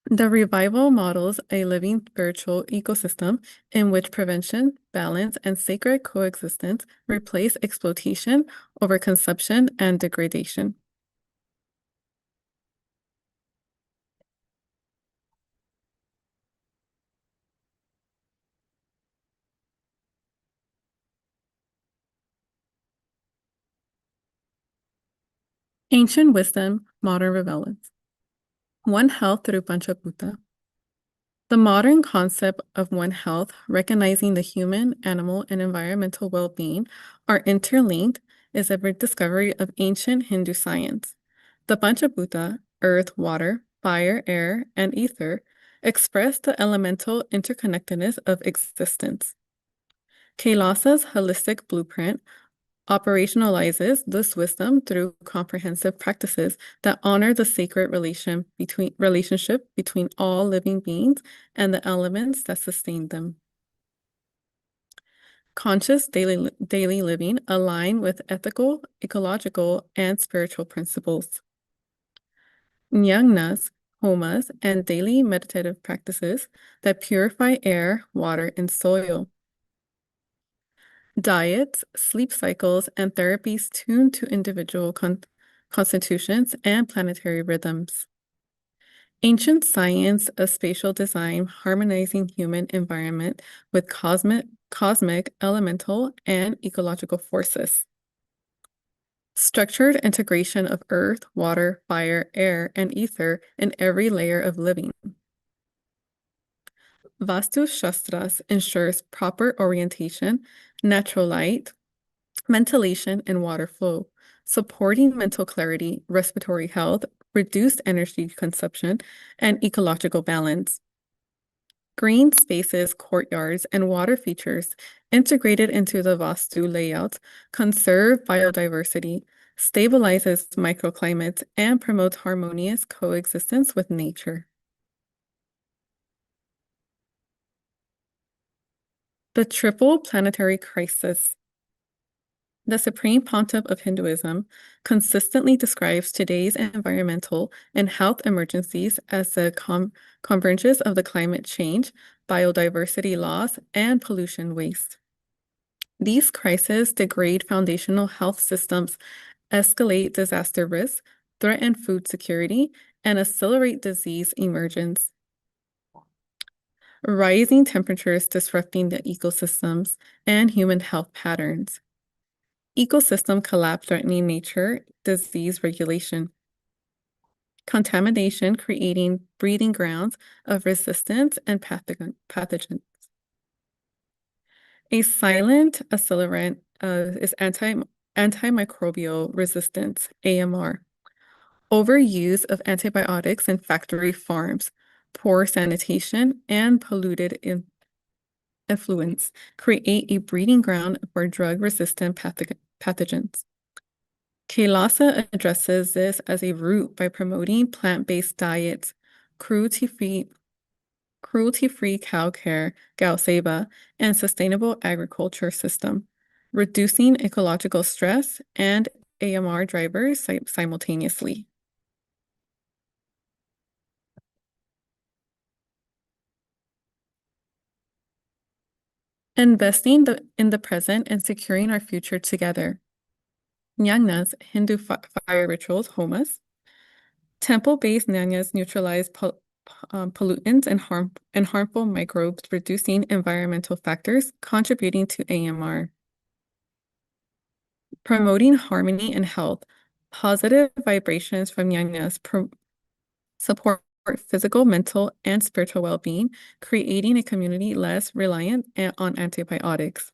K: The revival models a living spiritual ecosystem in which prevention, balance, and sacred coexistence replace exploitation, overconsumption, and degradation. Ancient wisdom, modern relevance. One health through Panchabhuta. The modern concept of One Health, recognizing the human, animal, and environmental well-being are interlinked, is a rediscovery of ancient Hindu science. The Panchabhuta, earth, water, fire, air, and ether, express the elemental interconnectedness of existence. Kailasa's holistic blueprint operationalizes this wisdom through comprehensive practices that honor the sacred relationship between all living beings and the elements that sustain them. Conscious daily living align with ethical, ecological, and spiritual principles. Jnanas, homas, and daily meditative practices that purify air, water, and soil. Diets, sleep cycles, and therapies tuned to individual constitutions and planetary rhythms. Ancient science of spatial design harmonizing human environment with cosmic, elemental, and ecological forces. Structured integration of earth, water, fire, air, and ether in every layer of living. Vastu Shastras ensures proper orientation, natural light, ventilation, and water flow, supporting mental clarity, respiratory health, reduced energy consumption, and ecological balance. Green spaces, courtyards, and water features integrated into the Vastu layouts conserve biodiversity, stabilizes microclimates, and promotes harmonious coexistence with nature. The triple planetary crisis. The Supreme Pontiff of Hinduism consistently describes today's environmental and health emergencies as the convergence of the climate change, biodiversity loss, and pollution waste. These crises degrade foundational health systems, escalate disaster risks, threaten food security, and accelerate disease emergence. Rising temperatures disrupting the ecosystems and human health patterns. Ecosystem collapse threatening nature, disease regulation. Contamination creating breeding grounds of resistance and pathogens. A silent accelerant is antimicrobial resistance, AMR. Overuse of antibiotics in factory farms, poor sanitation, and polluted effluents create a breeding ground for drug-resistant pathogens. Kailasa addresses this as a root by promoting plant-based diets, cruelty-free cruelty-free cow care, Gauseba, and sustainable agriculture system, reducing ecological stress and AMR drivers simultaneously. Investing in the present and securing our future together. Nyangnas, Hindu fire rituals, homas. Temple-based nyangnas neutralize pollutants and harmful microbes, reducing environmental factors, contributing to AMR. Promoting harmony and health. Positive vibrations from nyangnas support physical, mental, and spiritual well-being, creating a community less reliant on antibiotics.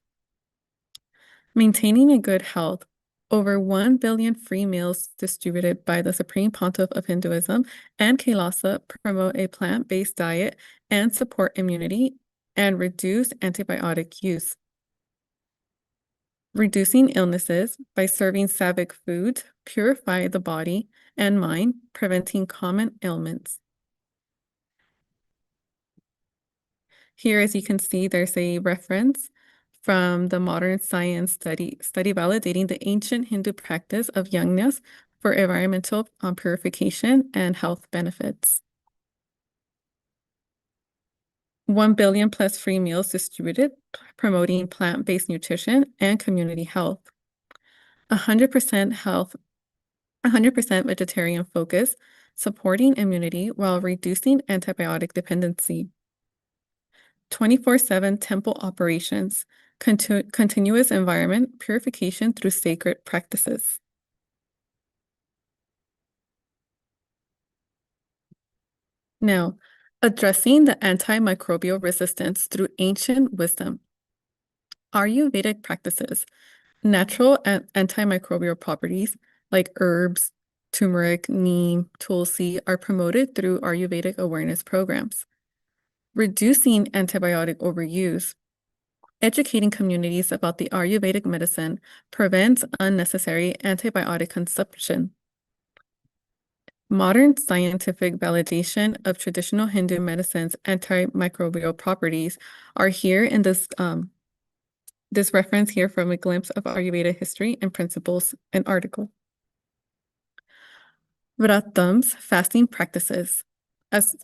K: Maintaining a good health. Over 1 billion free meals distributed by the Supreme Pontiff of Hinduism and KAILASA promote a plant-based diet and support immunity and reduce antibiotic use. Reducing illnesses by serving sattvic foods purify the body and mind, preventing common ailments. Here, as you can see, there's a reference from the modern science study validating the ancient Hindu practice of yajnas for environmental purification and health benefits. 1 billion plus free meals distributed, promoting plant-based nutrition and community health. 100% health, 100% vegetarian focus, supporting immunity while reducing antibiotic dependency. 24/7 temple operations, continuous environment purification through sacred practices. Now, addressing the antimicrobial resistance through ancient wisdom. Ayurvedic practices, natural antimicrobial properties like herbs, turmeric, neem, tulsi are promoted through Ayurvedic awareness programs. Reducing antibiotic overuse. Educating communities about the Ayurvedic medicine prevents unnecessary antibiotic consumption. Modern scientific validation of traditional Hindu medicine's antimicrobial properties are here in this reference here from a glimpse of Ayurveda history and principles, an article. Vratams, fasting practices. As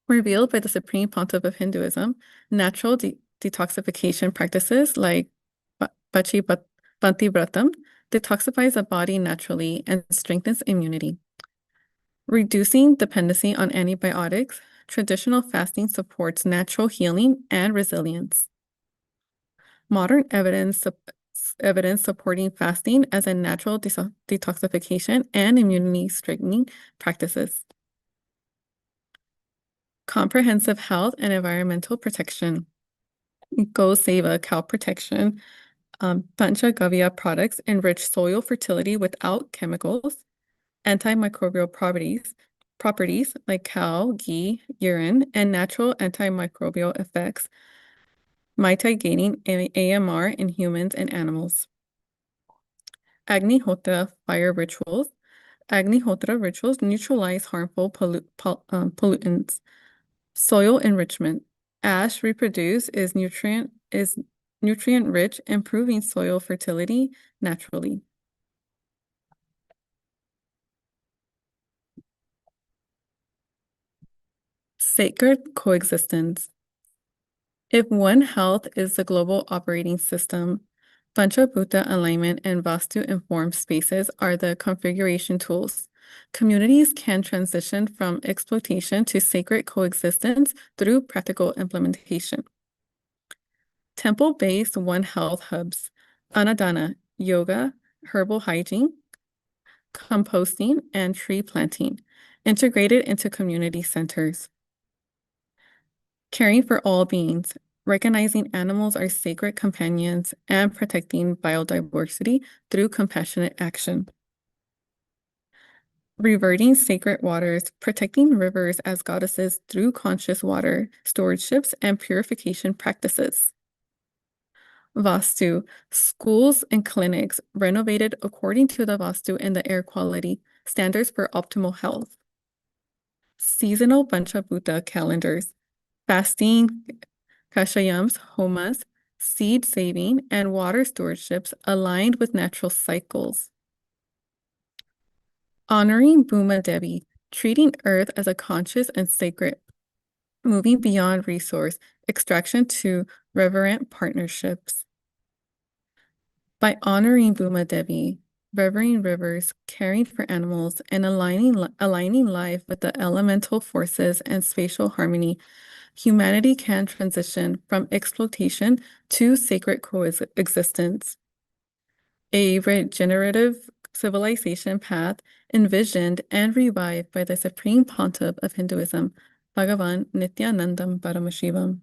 K: revealed by the Supreme Pontiff of Hinduism, natural detoxification practices like Banti Vratam detoxifies the body naturally and strengthens immunity. Reducing dependency on antibiotics, traditional fasting supports natural healing and resilience. Modern evidence supporting fasting as a natural detoxification and immunity strengthening practices. Comprehensive health and environmental protection. Go Seva cow protection. Panchagavya products enrich soil fertility without chemicals. Antimicrobial properties like cow, ghee, urine, and natural antimicrobial effects, mitigating AMR in humans and animals. Agnihotra fire rituals. Agnihotra rituals neutralize harmful pollutants. Soil enrichment. Ash reproduce is nutrient rich, improving soil fertility naturally. Sacred coexistence. If One Health is the global operating system, Panchabhuta alignment and Vastu-informed spaces are the configuration tools. Communities can transition from exploitation to sacred coexistence through practical implementation. Temple-based One Health hubs, Anadana, yoga, herbal hygiene, composting, and tree planting, integrated into community centers. Caring for all beings, recognizing animals are sacred companions and protecting biodiversity through compassionate action. Reverting sacred waters, protecting rivers as goddesses through conscious water stewardships and purification practices. Vastu, schools and clinics renovated according to the Vastu and the air quality standards for optimal health. Seasonal Panchabhuta calendars, fasting, kashayams, homas, seed saving, and water stewardships aligned with natural cycles. Honoring Bhuma Devi, treating earth as a conscious and sacred, moving beyond resource extraction to reverent partnerships. By honoring Bhuma Devi, revering rivers, caring for animals, and aligning life with the elemental forces and spatial harmony, humanity can transition from exploitation to sacred coexistence. A regenerative civilization path envisioned and revived by the Supreme Pontiff of Hinduism, Bhagavan Nithyananda Paramashivam.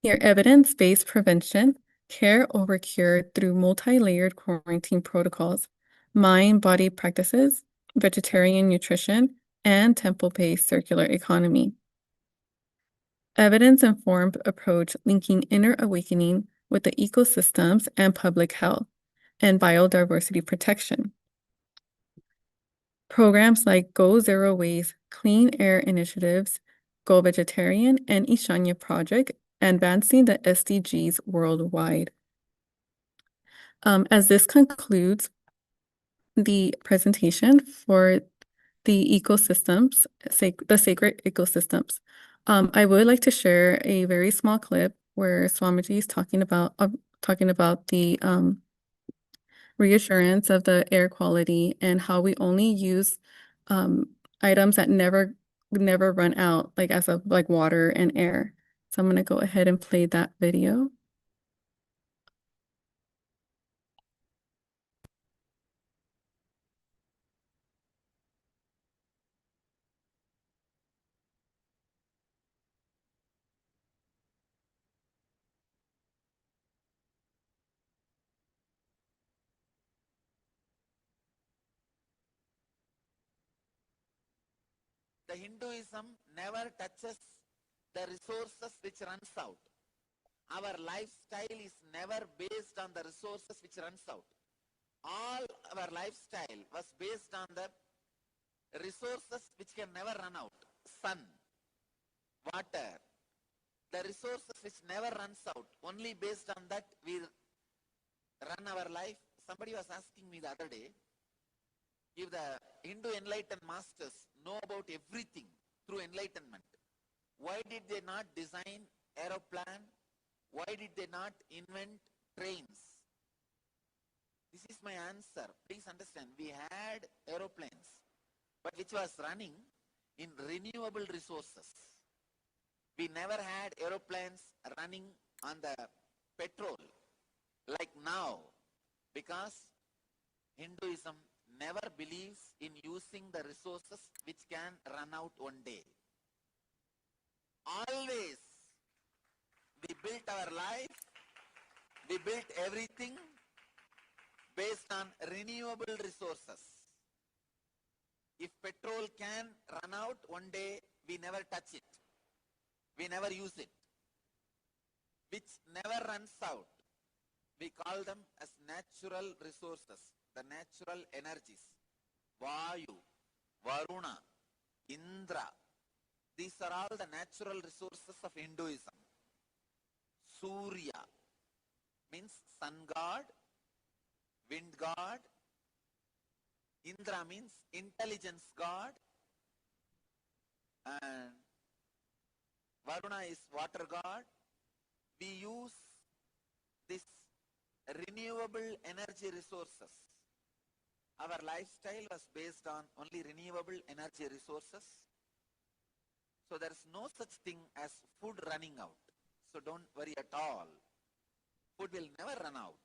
K: Your evidence-based prevention, care over cure through multi-layered quarantine protocols, mind-body practices, vegetarian nutrition, and temple-based circular economy. Evidence-informed approach linking inner awakening with the ecosystems and public health and biodiversity protection. Programs like Go Zero Waste, Clean Air Initiatives, Go Vegetarian, and Ishanya Project, advancing the SDGs worldwide. As this concludes the presentation for the ecosystems, the sacred ecosystems, I would like to share a very small clip where Swamiji is talking about the reassurance of the air quality and how we only use items that never run out, like like water and air. So I'm going to go ahead and play that video.
B: The Hinduism never touches the resources which runs out. Our lifestyle is never based on the resources which runs out. All our lifestyle was based on the resources which can never run out. Sun, water, the resources which never runs out. Only based on that we run our life. Somebody was asking me the other day, if the Hindu enlightened masters know about everything through enlightenment, why did they not design aeroplane? Why did they not invent trains? This is my answer. Please understand, we had aeroplanes, but which was running in renewable resources. We never had aeroplanes running on the petrol like now, because Hinduism never believes in using the resources which can run out one day. Always, we built our life, we built everything based on renewable resources. If petrol can run out one day, we never touch it. We never use it. Which never runs out. We call them as natural resources, the natural energies. Vayu, Varuna, Indra. These are all the natural resources of Hinduism. Surya means sun god, wind god. Indra means intelligence god. And Varuna is water god. We use this renewable energy resources. Our lifestyle was based on only renewable energy resources. So there is no such thing as food running out. So don't worry at all. Food will never run out.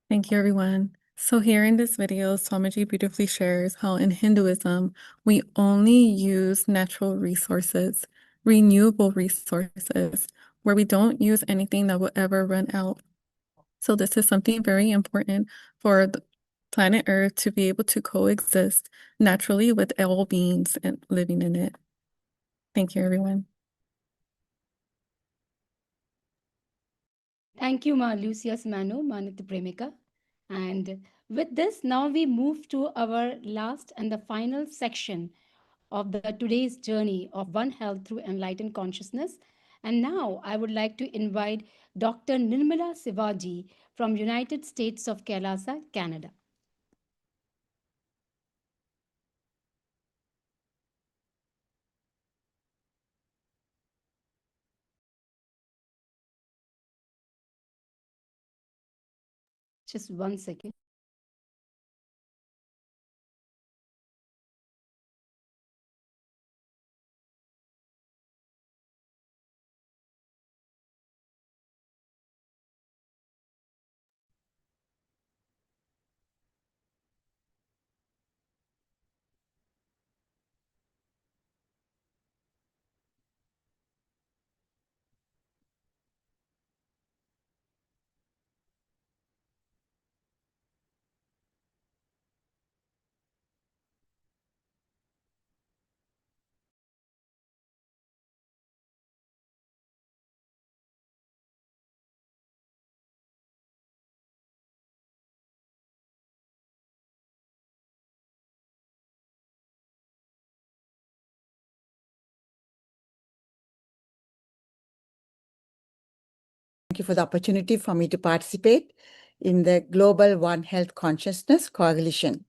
K: Thank you, everyone. So here in this video, Swamiji beautifully shares how in Hinduism, we only use natural resources, renewable resources, where we don't use anything that will ever run out. So this is something very important for the planet Earth to be able to coexist naturally with all beings and living in it. Thank you, everyone.
A: Thank you, Ma Lucius Mano, Manit Premika. And With this, now we move to our last and the final section of the today's journey of One Health through Enlightened Consciousness. And now I would like to invite Dr. Nirmala Sivaji from United States of KAILASA, Canada. Just 1 second.
L: Thank you for the opportunity for me to participate in the Global One Health Consciousness Coalition.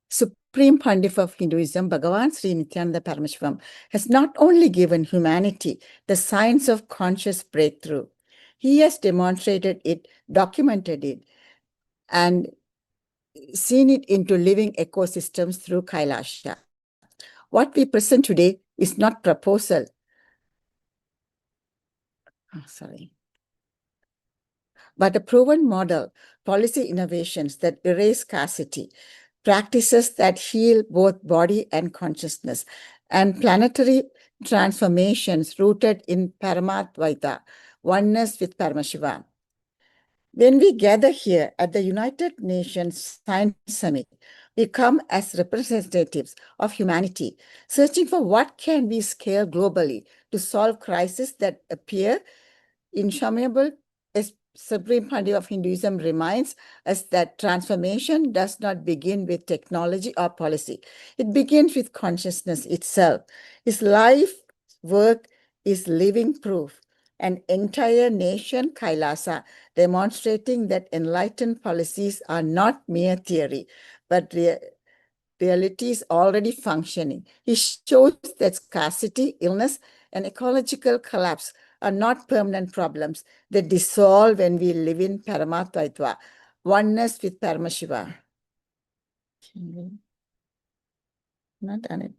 L: Supreme Pontiff of Hinduism, Bhagavan Nithyananda Paramashivam, has not only given humanity the science of conscious breakthrough, he has demonstrated it, documented it, and seen it into living ecosystems through Kailasa. What we present today is not proposal. But a proven model, policy innovations that erase scarcity, practices that heal both body and consciousness, and planetary transformations rooted in Paramadvaita, oneness with Paramashiva. When we gather here at the United Nations Science Summit, we come as representatives of humanity, searching for what can we scale globally to solve crises that appear insurmountable. As Supreme Pontiff of Hinduism reminds us that transformation does not begin with technology or policy. It begins with consciousness itself. His life work is living proof. An entire nation, Kailasa, demonstrating that enlightened policies are not mere theory, but reality is already functioning. He shows that scarcity, illness, and ecological collapse are not permanent problems. They dissolve when we live in Paramatvaitva, oneness with Paramashiva. Not done it.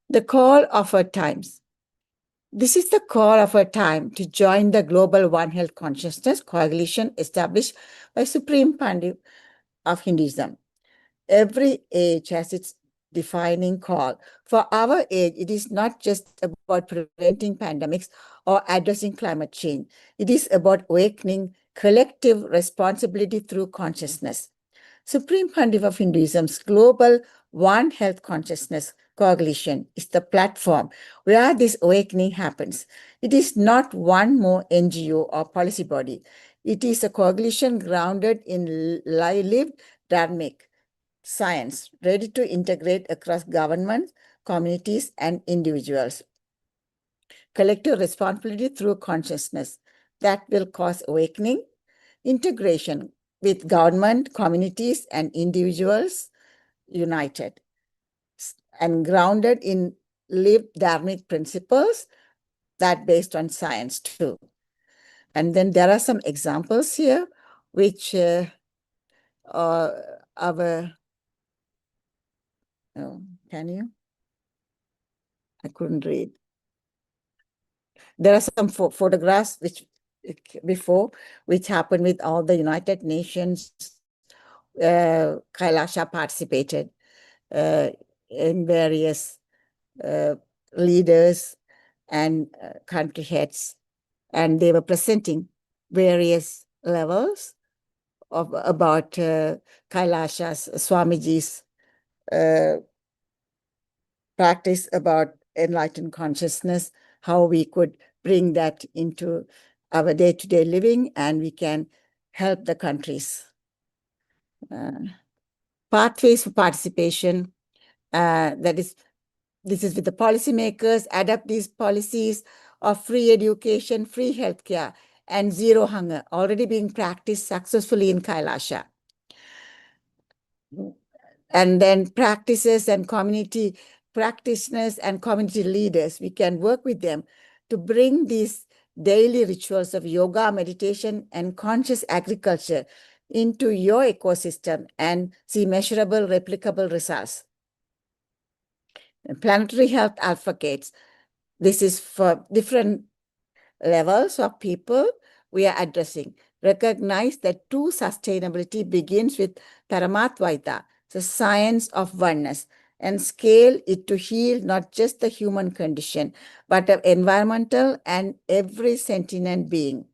L: The call of our times. This is the call of our time to join the Global One Health Consciousness Coalition established by Supreme Pontiff of Hinduism. Every age has its defining call. For our age, it is not just about preventing pandemics or addressing climate change. It is about awakening collective responsibility through consciousness. Supreme Pontiff of Hinduism's Global One Health Consciousness Coalition is the platform where this awakening happens. It is not one more NGO or policy body. It is a coalition grounded in lived dharmic science, ready to integrate across governments, communities, and individuals. Collective responsibility through consciousness that will cause awakening, integration with government, communities, and individuals united and grounded in lived dharmic principles that based on science too. And then there are some examples here which can you? I couldn't read. There are some photographs which happened with all the United Nations. Kailasa participated in various leaders and country heads, and they were presenting various levels of about Kailasha's Swamiji's practice about enlightened consciousness, how we could bring that into our day-to-day living, and we can help the countries. Pathways for participation, this is with the policymakers, adapt these policies of free education, free healthcare, and zero hunger, already being practiced successfully in Kailasha. And then practitioners and community leaders, we can work with them to bring these daily rituals of yoga, meditation, and conscious agriculture into your ecosystem and see measurable, replicable results. Planetary health advocates, this is for different levels of people we are addressing. Recognize that true sustainability begins with Paramatvaita, the science of oneness, and scale it to heal not just the human condition, but the environmental and every sentient being.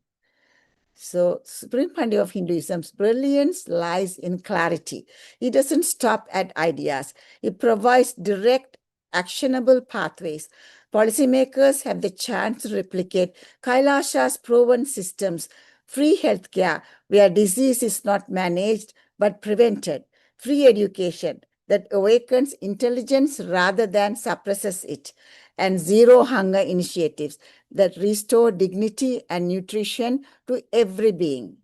L: So Supreme Pontiff of Hinduism's brilliance lies in clarity. He doesn't stop at ideas. He provides direct, actionable pathways. Policymakers have the chance to replicate Kailasha's proven systems, free healthcare, where disease is not managed but prevented, free education that awakens intelligence rather than suppresses it, and zero hunger initiatives that restore dignity and nutrition to every being.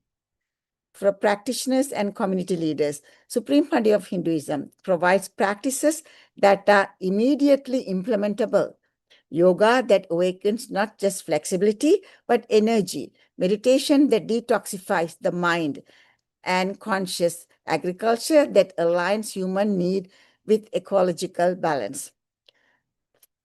L: For practitioners and community leaders, Supreme Pontiff of Hinduism provides practices that are immediately implementable. Yoga that awakens not just flexibility, but energy. Meditation that detoxifies the mind, and conscious agriculture that aligns human need with ecological balance.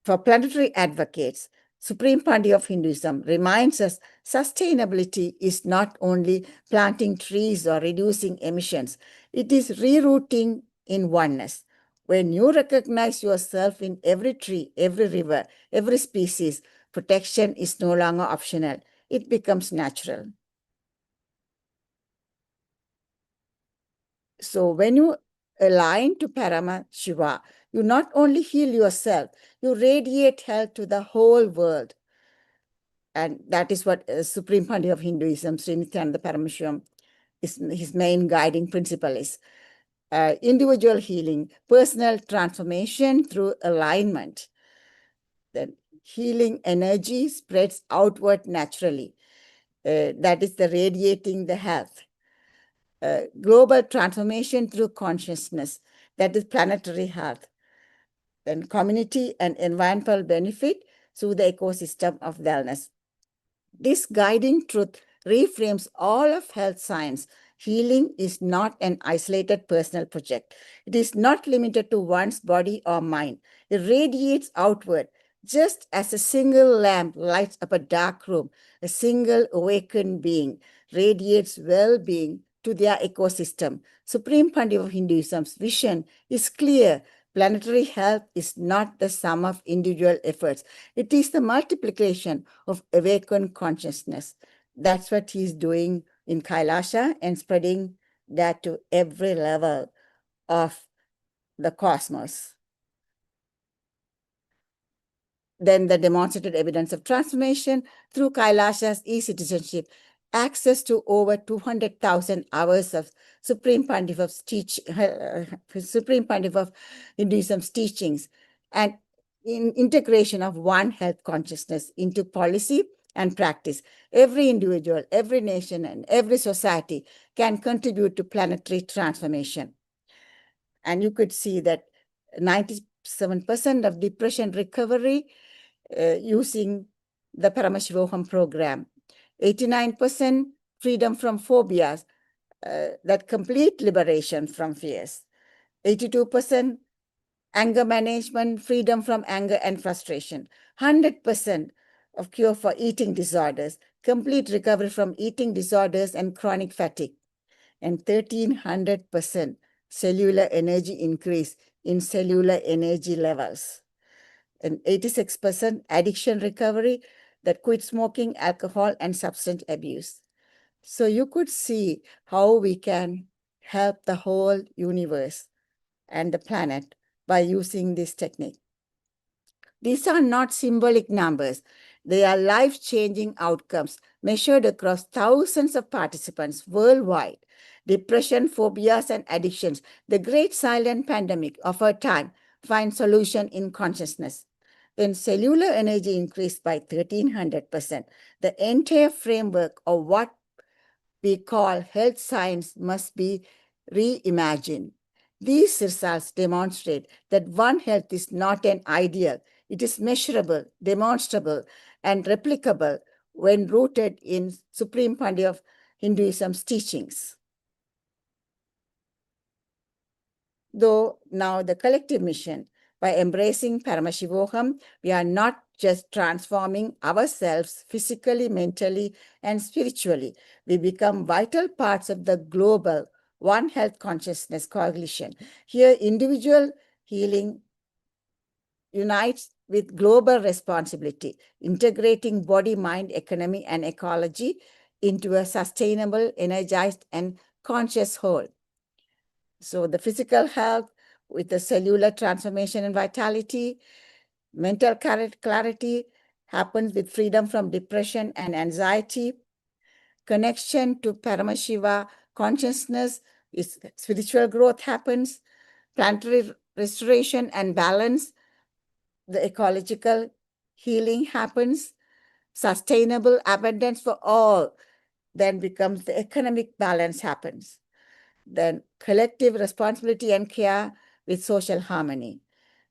L: For planetary advocates, Supreme Pontiff of Hinduism reminds us sustainability is not only planting trees or reducing emissions, it is rerouting in oneness. When you recognize yourself in every tree, every river, every species, protection is no longer optional. It becomes natural. So when you align to Paramashiva, you not only heal yourself, you radiate health to the whole world. And that is what Supreme Pontiff of Hinduism, Sri Nithyananda Paramashivam, his main guiding principle is. Individual healing, personal transformation through alignment. Then healing energy spreads outward naturally. That is the radiating the health. Global transformation through consciousness, that is planetary health. Then community and environmental benefit through the ecosystem of wellness. This guiding truth reframes all of health science. Healing is not an isolated personal project. It is not limited to one's body or mind. It radiates outward. Just as a single lamp lights up a dark room, a single awakened being radiates well-being to their ecosystem. Supreme Pontiff of Hinduism's vision is clear. Planetary health is not the sum of individual efforts. It is the multiplication of awakened consciousness. That's what he's doing in Kailasha and spreading that to every level of the cosmos. Then the demonstrated evidence of transformation through Kailasha's e-citizenship, access to over 200,000 hours of Supreme Pontiff of Hinduism's teachings, and in integration of One Health consciousness into policy and practice. Every individual, every nation, and every society can contribute to planetary transformation. And you could see that 97% of depression recovery using the Paramashivam program, 89% freedom from phobias, that complete liberation from fears, 82% anger management, freedom from anger and frustration, 100% of cure for eating disorders, complete recovery from eating disorders and chronic fatigue, and 1,300% cellular energy increase in cellular energy levels, and 86% addiction recovery that quit smoking, alcohol, and substance abuse. So you could see how we can help the whole universe and the planet by using this technique. These are not symbolic numbers. They are life-changing outcomes measured across thousands of participants worldwide. Depression, phobias, and addictions, the great silent pandemic of our time, find solution in consciousness. When cellular energy increased by 1300%, the entire framework of what we call health science must be reimagined. These results demonstrate that One Health is not an ideal. It is measurable, demonstrable, and replicable when rooted in Supreme Pontiff of Hinduism's teachings. Though now the collective mission, by embracing Paramashivoham, we are not just transforming ourselves physically, mentally, and spiritually. We become vital parts of the global One Health Consciousness Coalition. Here, individual healing unites with global responsibility, integrating body, mind, economy, and ecology into a sustainable, energized, and conscious whole. So the physical health with the cellular transformation and vitality, mental clarity happens with freedom from depression and anxiety, connection to Paramashiva consciousness, is spiritual growth happens, planetary restoration and balance, the ecological healing happens, sustainable abundance for all, then becomes the economic balance happens. Then collective responsibility and care with social harmony.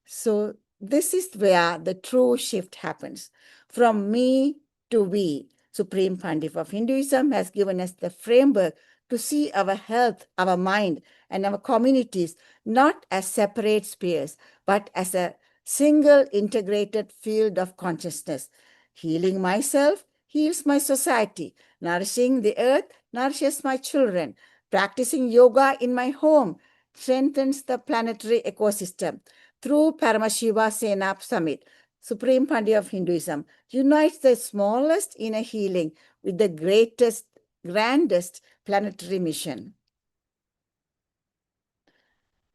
L: So this is where the true shift happens. From me to we, Supreme Pontiff of Hinduism has given us the framework to see our health, our mind, and our communities not as separate spheres, but as a single integrated field of consciousness. Healing myself heals my society. Nourishing the earth nourishes my children. Practicing yoga in my home strengthens the planetary ecosystem. Through Paramashiva Sena Summit, Supreme Pontiff of Hinduism unites the smallest inner healing with the greatest, grandest planetary mission.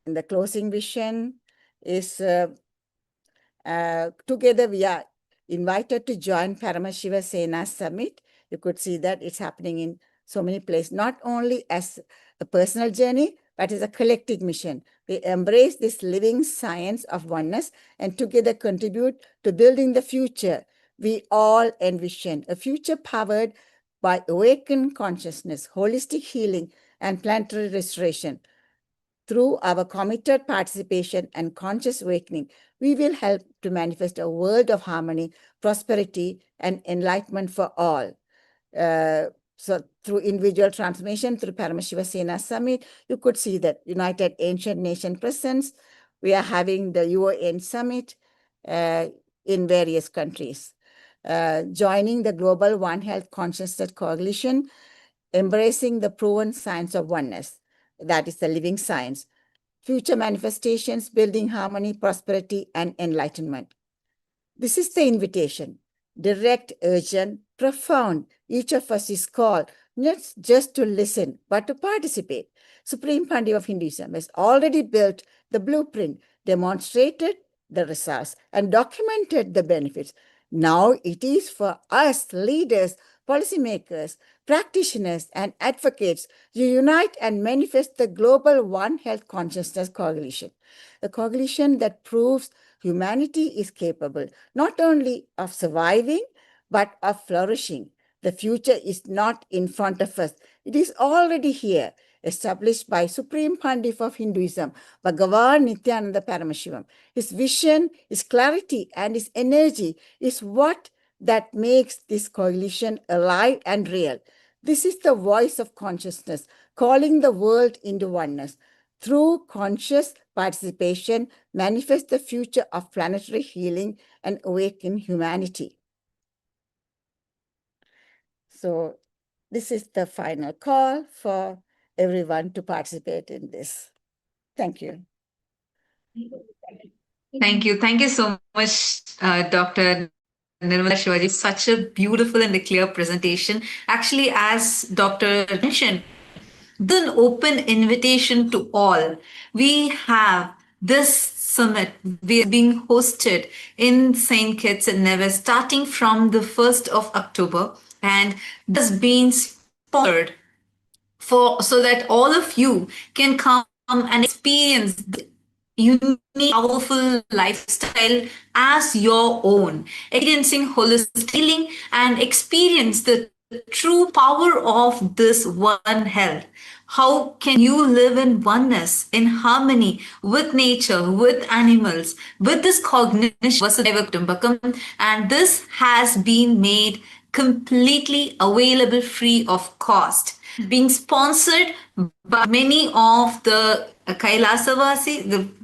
L: And the closing vision is together we are invited to join Paramashiva Sena Summit. You could see that it's happening in so many places, not only as a personal journey, but as a collective mission. We embrace this living science of oneness and together contribute to building the future we all envision, a future powered by awakened consciousness, holistic healing, and planetary restoration. Through our committed participation and conscious awakening, we will help to manifest a world of harmony, prosperity, and enlightenment for all. So through individual transformation, through Paramashiva Sena Summit, you could see that United Ancient Nation presence. We are having the UN Summit in various countries. Joining the Global One Health Consciousness Coalition, embracing the proven science of oneness. That is the living science. Future manifestations, building harmony, prosperity, and enlightenment. This is the invitation. Direct, urgent, profound. Each of us is called not just to listen, but to participate. Supreme Pontiff of Hinduism has already built the blueprint, demonstrated the results, and documented the benefits. Now it is for us, leaders, policymakers, practitioners, and advocates to unite and manifest the global One Health Consciousness Coalition, a coalition that proves humanity is capable not only of surviving, but of flourishing. The future is not in front of us. It is already here, established by Supreme Pontiff of Hinduism, Bhagavan Nithyananda Paramashivam. His vision, his clarity, and his energy is what that makes this coalition alive and real. This is the voice of consciousness, calling the world into oneness. Through conscious participation, manifest the future of planetary healing and awaken humanity. So this is the final call for everyone to participate in this. Thank you.
C: Thank you. Thank you so much, Dr. Nirmala Shivaji. Such a beautiful and a clear presentation. Actually, as Dr. mentioned, this is an open invitation to all. We have this summit being hosted in St. Kitts and Nevis starting from the 1st of October, and this being sponsored for so that all of you can come and experience the unique, powerful lifestyle as your own, experiencing holistic healing and experience the true power of this one health. How can you live in oneness, in harmony with nature, with animals, with this cognition, Vasudhaiva Kutumbakam, and this has been made completely available free of cost, being sponsored by many of the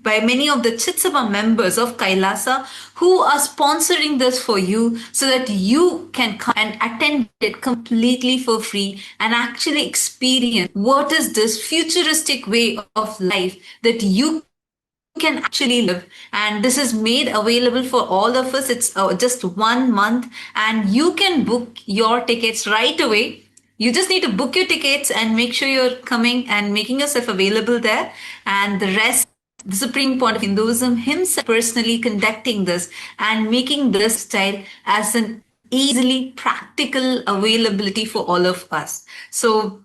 C: by many of the Chitsaba members of Kailasa who are sponsoring this for you so that you can come and attend it completely for free and actually experience what is this futuristic way of life that you can actually live. And this is made available for all of us. It's just 1 month, and you can book your tickets right away. You just need to book your tickets and make sure you're coming and making yourself available there. And the rest, the Supreme Pontiff of Hinduism himself personally conducting this and making this style as an easily practical availability for all of us. So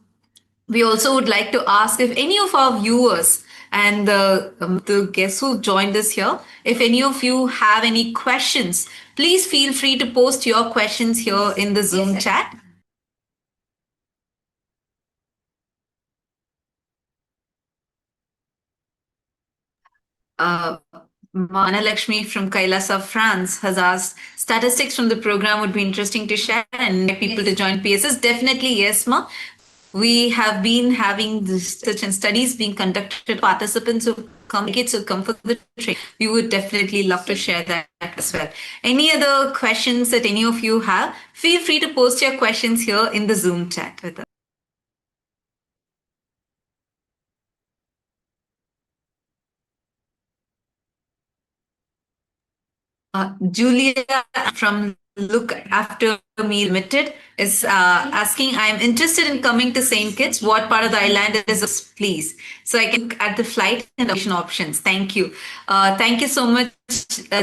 C: we also would like to ask if any of our viewers and the guests who joined us here, if any of you have any questions, please feel free to post your questions here in the Zoom chat. Uh, Mana Lakshmi from Kailasa, France has asked, statistics from the program would be interesting to share and get people to join PSS. Definitely, yes, Ma. We have been having research and studies being conducted. Participants who come, kids who come for the training, we would definitely love to share that as well. Any other questions that any of you have, feel free to post your questions here in the Zoom chat with us. Julia from Look After Me Limited is asking, I'm interested in coming to St. Kitts. What part of the island is this, please? So I can look at the flight and accommodation options. Thank you. Thank you so much,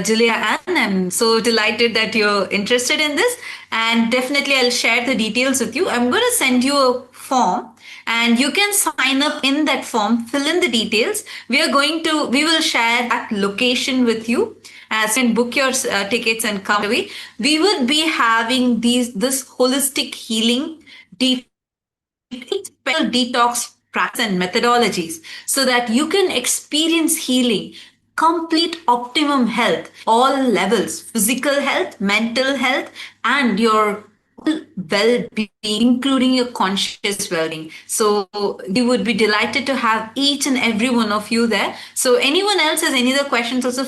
C: Julia Ann. I'm so delighted that you're interested in this. And definitely I'll share the details with you. I'm going to send you a form and you can sign up in that form, fill in the details. We will share that location with you as you can book your tickets and come away. We would be having this holistic healing special detox practice and methodologies so that you can experience healing, complete optimum health, all levels, physical health, mental health, and your well-being, including your conscious well-being. So we would be delighted to have each and every one of you there. So anyone else has any other questions also,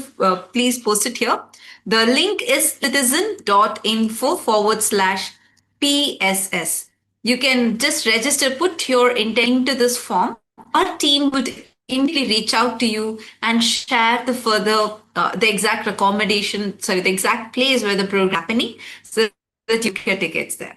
C: please post it here. The link is citizen.info/PSS. You can just register, put your intent into this form. Our team would immediately reach out to you and share the further, the exact the exact place where the program is happening so that you get tickets there.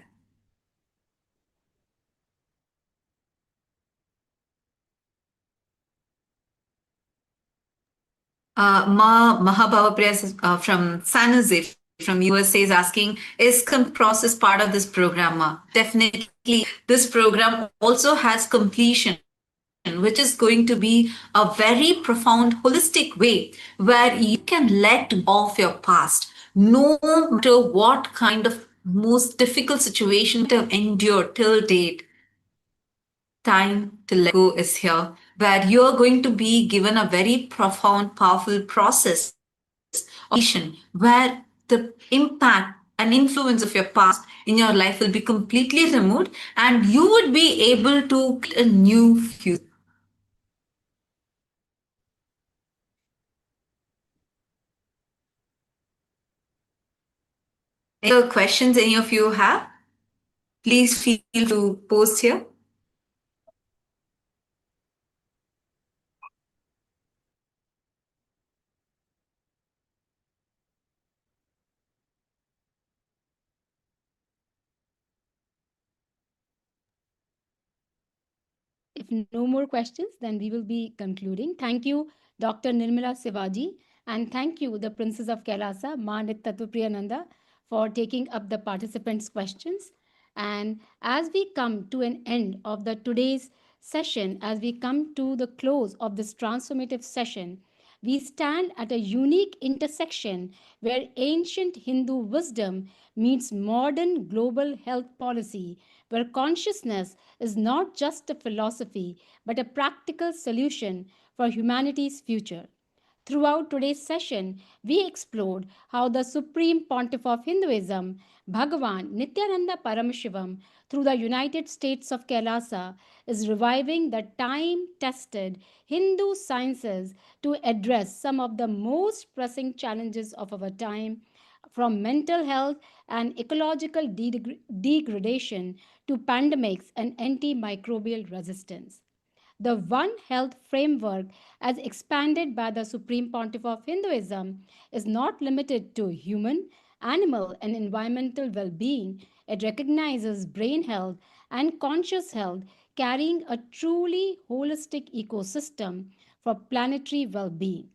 C: Ma Mahabhavapriya from San Jose from USA is asking, is process part of this program? Ma? Definitely, this program also has completion, which is going to be a very profound, holistic way where you can let go of your past, no matter what kind of most difficult situation to endure till date. Time to let go is here, where you're going to be given a very profound, powerful process where the impact and influence of your past in your life will be completely removed and you would be able to create a new future. Any other questions any of you have? Please feel to post here.
A: If no more questions, then we will be concluding. Thank you Dr. Nirmala Sivaji, and thank you, the Princess of Kailasa, Ma Nityatvapriyananda, for taking up the participants' questions. And as we come to an end of the today's session, as we come to the close of this transformative session, we stand at a unique intersection where ancient Hindu wisdom meets modern global health policy, where consciousness is not just a philosophy but a practical solution for humanity's future. Throughout today's session, we explored how the Supreme Pontiff of Hinduism, Bhagavan Nithyananda Paramashivam, through the United States of KAILASA, is reviving the time tested Hindu sciences to address some of the most pressing challenges of our time, from mental health and ecological degradation to pandemics and antimicrobial resistance. The One Health framework, as expanded by the Supreme Pontiff of Hinduism, is not limited to human, animal, and environmental well being. It recognizes brain health and conscious health, carrying a truly holistic ecosystem for planetary well being.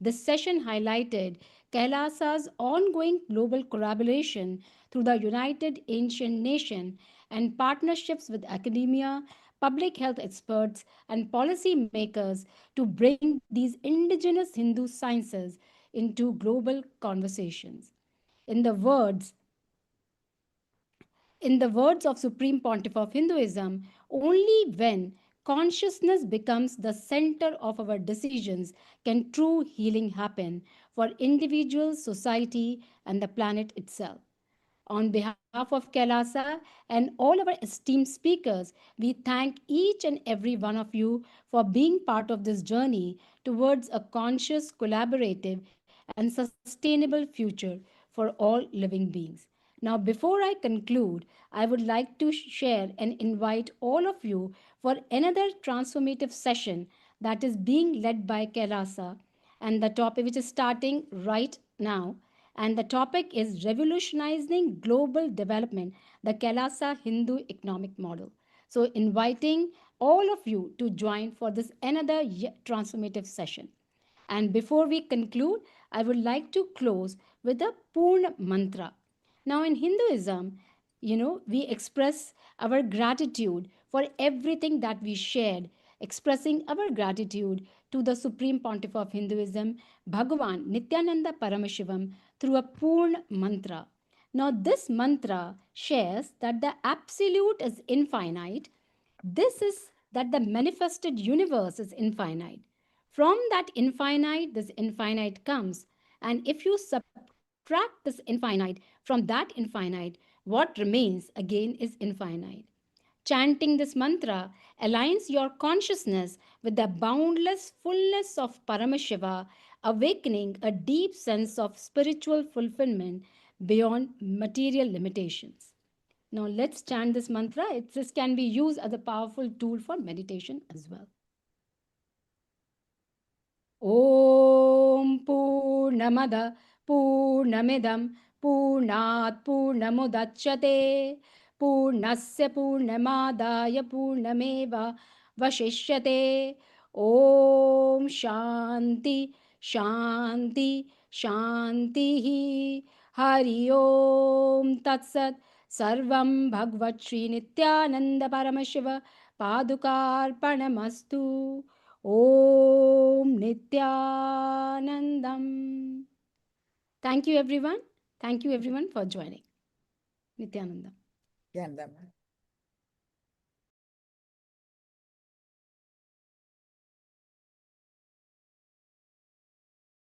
A: This session highlighted Kailasa's ongoing global collaboration through the United Ancient Nation and partnerships with academia, public health experts, and policymakers to bring these indigenous Hindu sciences into global conversations. In the words in the words of Supreme Pontiff of Hinduism, only when consciousness becomes the center of our decisions can true healing happen for individuals, society, and the planet itself. On behalf of Kailasa and all our esteemed speakers, we thank each and every one of you for being part of this journey towards a conscious, collaborative, and sustainable future for all living beings. Now, before I conclude, I would like to share and invite all of you for another transformative session that is being led by Kailasa, and the topic which is starting right now, and the topic is revolutionizing global development, the Kailasa Hindu economic model. So, inviting all of you to join for this another transformative session. And before we conclude, I would like to close with a Purna mantra. Now, in Hinduism, we express our gratitude for everything that we shared, expressing our gratitude to the Supreme Pontiff of Hinduism, Bhagavan Nithyananda Paramashivam, through a Purna mantra. Now, this mantra shares that the Absolute is infinite. This is that the manifested universe is infinite. From that infinite, this infinite comes. And if you subtract this infinite from that infinite, what remains again is infinite. Chanting this mantra aligns your consciousness with the boundless fullness of Paramashiva, awakening a deep sense of spiritual fulfillment beyond material limitations. Now let's chant this mantra. This can be used as a powerful tool for meditation as well. ॐ पूर्णमद पूर्णमिदं पूर्णात् पूर्णमुदच्यते पूर्णस्य पूर्णमादाय पूर्णमेव वशिष्यते ॐ शान्ति शान्ति शान्तिः हरि ओम तत्सत् सर्वं भगवत् Shri Nityanand Paramshiva पादुकार्पणमस्तु Om Nityanandam. Thank you, everyone. Thank you, everyone, for joining. Nityanandam.
L: Nityanandam.